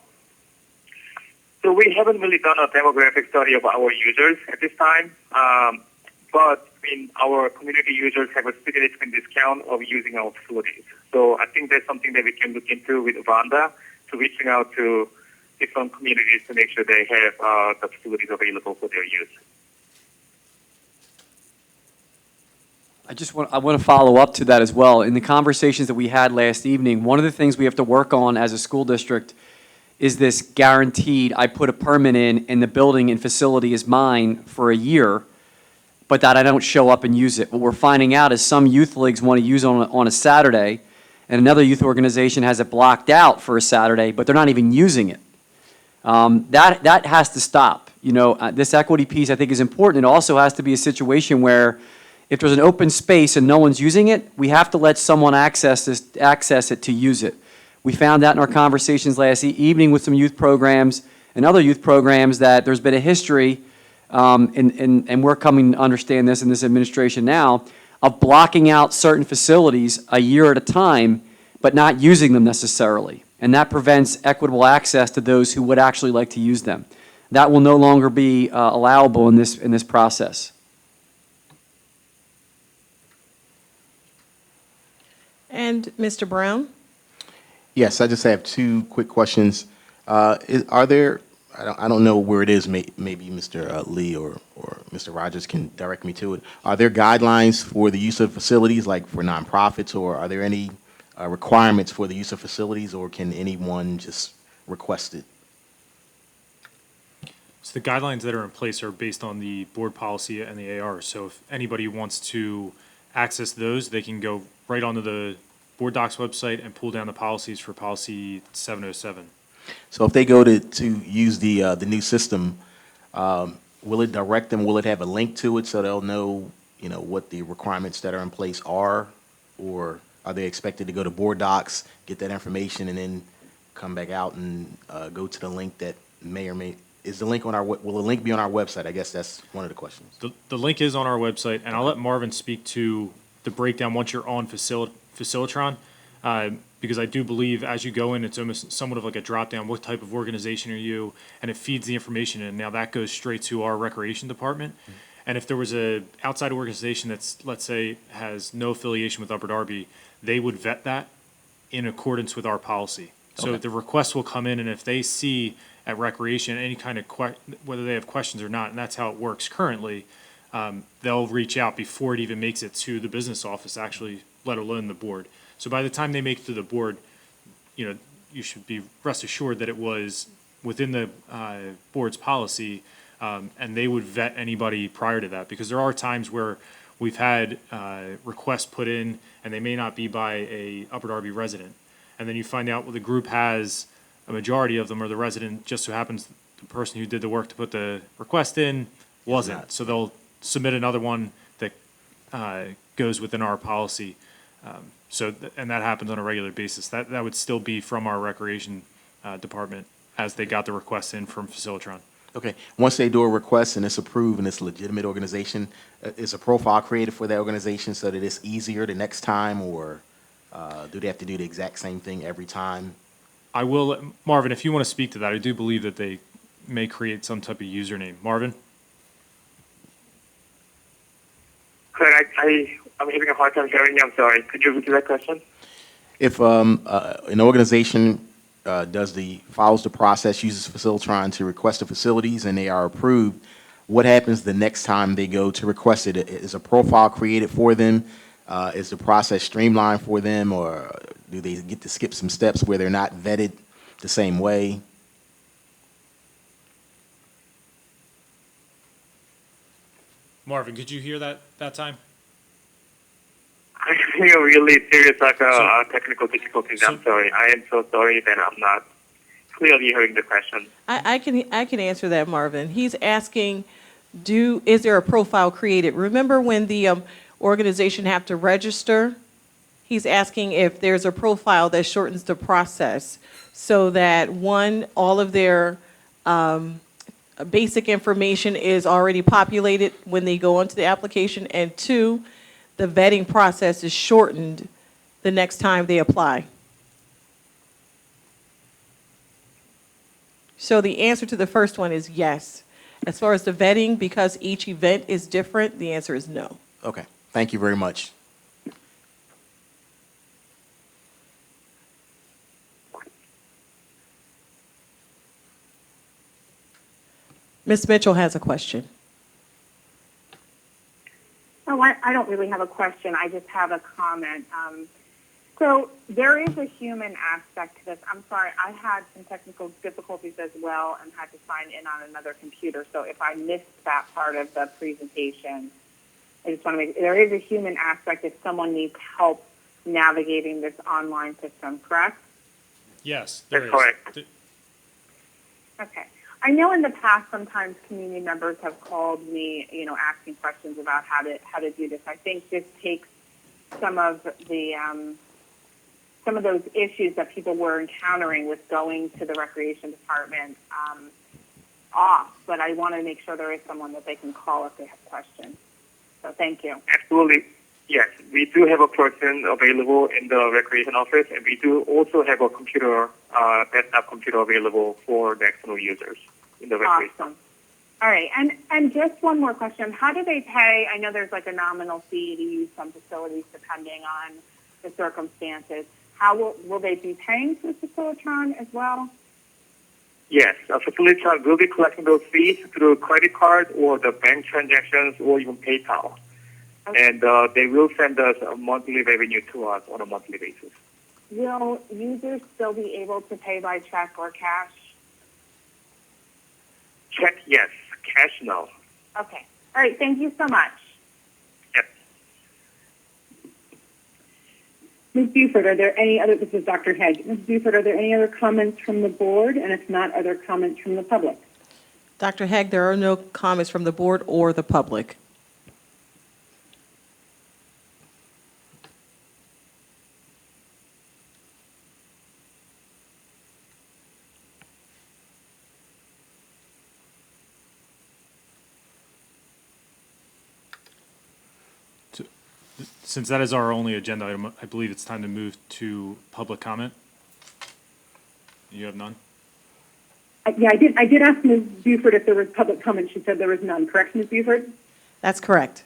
So we haven't really done a demographic study of our users at this time, but our community users have a significant discount of using our facilities. So I think that's something that we can look into with Vanda, to reaching out to different communities to make sure they have the facilities available for their use. I want to follow up to that as well. In the conversations that we had last evening, one of the things we have to work on as a school district is this guaranteed, I put a permit in and the building and facility is mine for a year, but that I don't show up and use it. What we're finding out is some youth leagues want to use on a Saturday, and another youth organization has it blocked out for a Saturday, but they're not even using it. That has to stop. This equity piece I think is important. It also has to be a situation where if there's an open space and no one's using it, we have to let someone access it to use it. We found out in our conversations last evening with some youth programs and other youth programs that there's been a history, and we're coming to understand this in this administration now, of blocking out certain facilities a year at a time, but not using them necessarily. And that prevents equitable access to those who would actually like to use them. That will no longer be allowable in this process. And Mr. Brown? Yes, I just have two quick questions. Are there, I don't know where it is, maybe Mr. Lee or Mr. Rogers can direct me to it. Are there guidelines for the use of facilities, like for nonprofits, or are there any requirements for the use of facilities, or can anyone just request it? So the guidelines that are in place are based on the board policy and the AR. So if anybody wants to access those, they can go right onto the board docs website and pull down the policies for policy 707. So if they go to use the new system, will it direct them? Will it have a link to it so they'll know, what the requirements that are in place are? Or are they expected to go to board docs, get that information, and then come back out and go to the link that may or may, is the link on our, will the link be on our website? I guess that's one of the questions. The link is on our website, and I'll let Marvin speak to the breakdown once you're on Facilitron, because I do believe as you go in, it's almost somewhat of like a drop-down, what type of organization are you, and it feeds the information in. Now that goes straight to our recreation department, and if there was a outside organization that's, let's say, has no affiliation with Upper Darby, they would vet that in accordance with our policy. So Okay. the request will come in, and if they see at recreation any kind of whether they have questions or not, and that's how it works currently, they'll reach out before it even makes it to the business office, actually, let alone the board. So by the time they make it to the board, you should be rest assured that it was within the board's policy, and they would vet anybody prior to that, because there are times where we've had requests put in, and they may not be by a Upper Darby resident. And then you find out, well, the group has a majority of them, or the resident just so happens the person who did the work to put the request in wasn't. So they'll submit another one that goes within our policy. And that happens on a regular basis. That would still be from our recreation department as they got the request in from Facilitron. Okay, once they do a request and it's approved and it's a legitimate organization, is a profile created for that organization so that it's easier the next time, or do they have to do the exact same thing every time? I will, Marvin, if you want to speak to that, I do believe that they may create some type of username. Marvin? I'm having a hard time hearing you. I'm sorry. Could you repeat that question? If an organization follows the process, uses Facilitron to request the facilities and they are approved, what happens the next time they go to request it? Is a profile created for them? Is the process streamlined for them, or do they get to skip some steps where they're not vetted the same way? Marvin, could you hear that time? I'm having a really serious technical difficulties. I'm sorry. I am so sorry that I'm not clearly hearing the question. I can answer that, Marvin. He's asking, is there a profile created? Remember when the organization have to register? He's asking if there's a profile that shortens the process so that, one, all of their basic information is already populated when they go onto the application, and two, the vetting process is shortened the next time they apply. So the answer to the first one is yes. As far as the vetting, because each event is different, the answer is no. Okay, thank you very much. Ms. Mitchell has a question. Oh, I don't really have a question. I just have a comment. So there is a human aspect to this. I'm sorry, I had some technical difficulties as well and had to sign in on another computer. So if I missed that part of the presentation, I just want to there is a human aspect if someone needs help navigating this online system, correct? Yes, That's correct. Okay. I know in the past sometimes community members have called me, asking questions about how to do this. I think this takes some of those issues that people were encountering with going to the recreation department off. But I want to make sure there is someone that they can call if they have questions. So thank you. Absolutely. Yes, we do have a person available in the recreation office, and we do also have a computer, desktop computer available for the external users in the recreation. Awesome. All right, and just one more question. How do they pay? I know there's like a nominal fee to use some facilities depending on the circumstances. How will they be paying for Facilitron as well? Yes, facility charge will be collecting those fees through credit card or the bank transactions or even PayPal. And they will send us a monthly revenue to us on a monthly basis. Will users still be able to pay by check or cash? Check, yes. Cash, no. Okay. All right. Thank you so much. Yep. Ms. Buford, are there any other, this is Dr. Haig. Ms. Buford, are there any other comments from the board? And if not, are there comments from the public? Dr. Haig, there are no comments from the board or the public. Since that is our only agenda item, I believe it's time to move to public comment. You have none? Yeah, I did ask Ms. Buford if there was public comment. She said there was none. Correct, Ms. Buford? That's correct.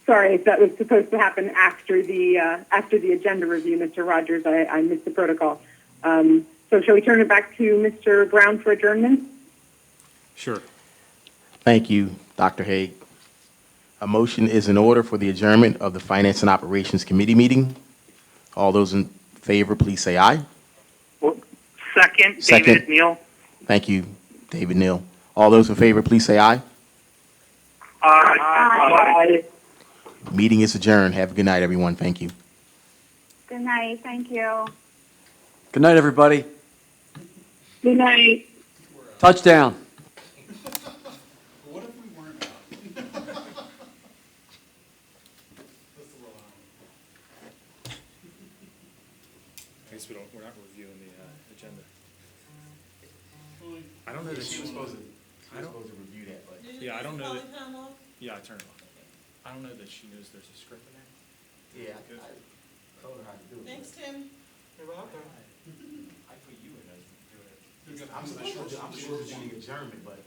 Sorry, if that was supposed to happen after the agenda review, Mr. Rogers, I missed the protocol. So shall we turn it back to Mr. Brown for adjournment? Sure. Thank you, Dr. Haig. A motion is in order for the adjournment of the Finance and Operations Committee meeting. All those in favor, please say aye. Well, second, Second. David Neal. Thank you, David Neal. All those in favor, please say aye. Aye. Meeting is adjourned. Have a good night, everyone. Thank you. Good night. Thank you. Good night, everybody. Good night. Touchdown. I guess we're not reviewing the agenda. I don't know that she was supposed to. I don't. review that, but. Yeah, I don't know that. Yeah, I turned it off. I don't know that she knows there's a script in there. Yeah, I told her how to do it. Thanks, Tim. You're welcome. I put you in as doing it. I'm sure it's the adjournment, but.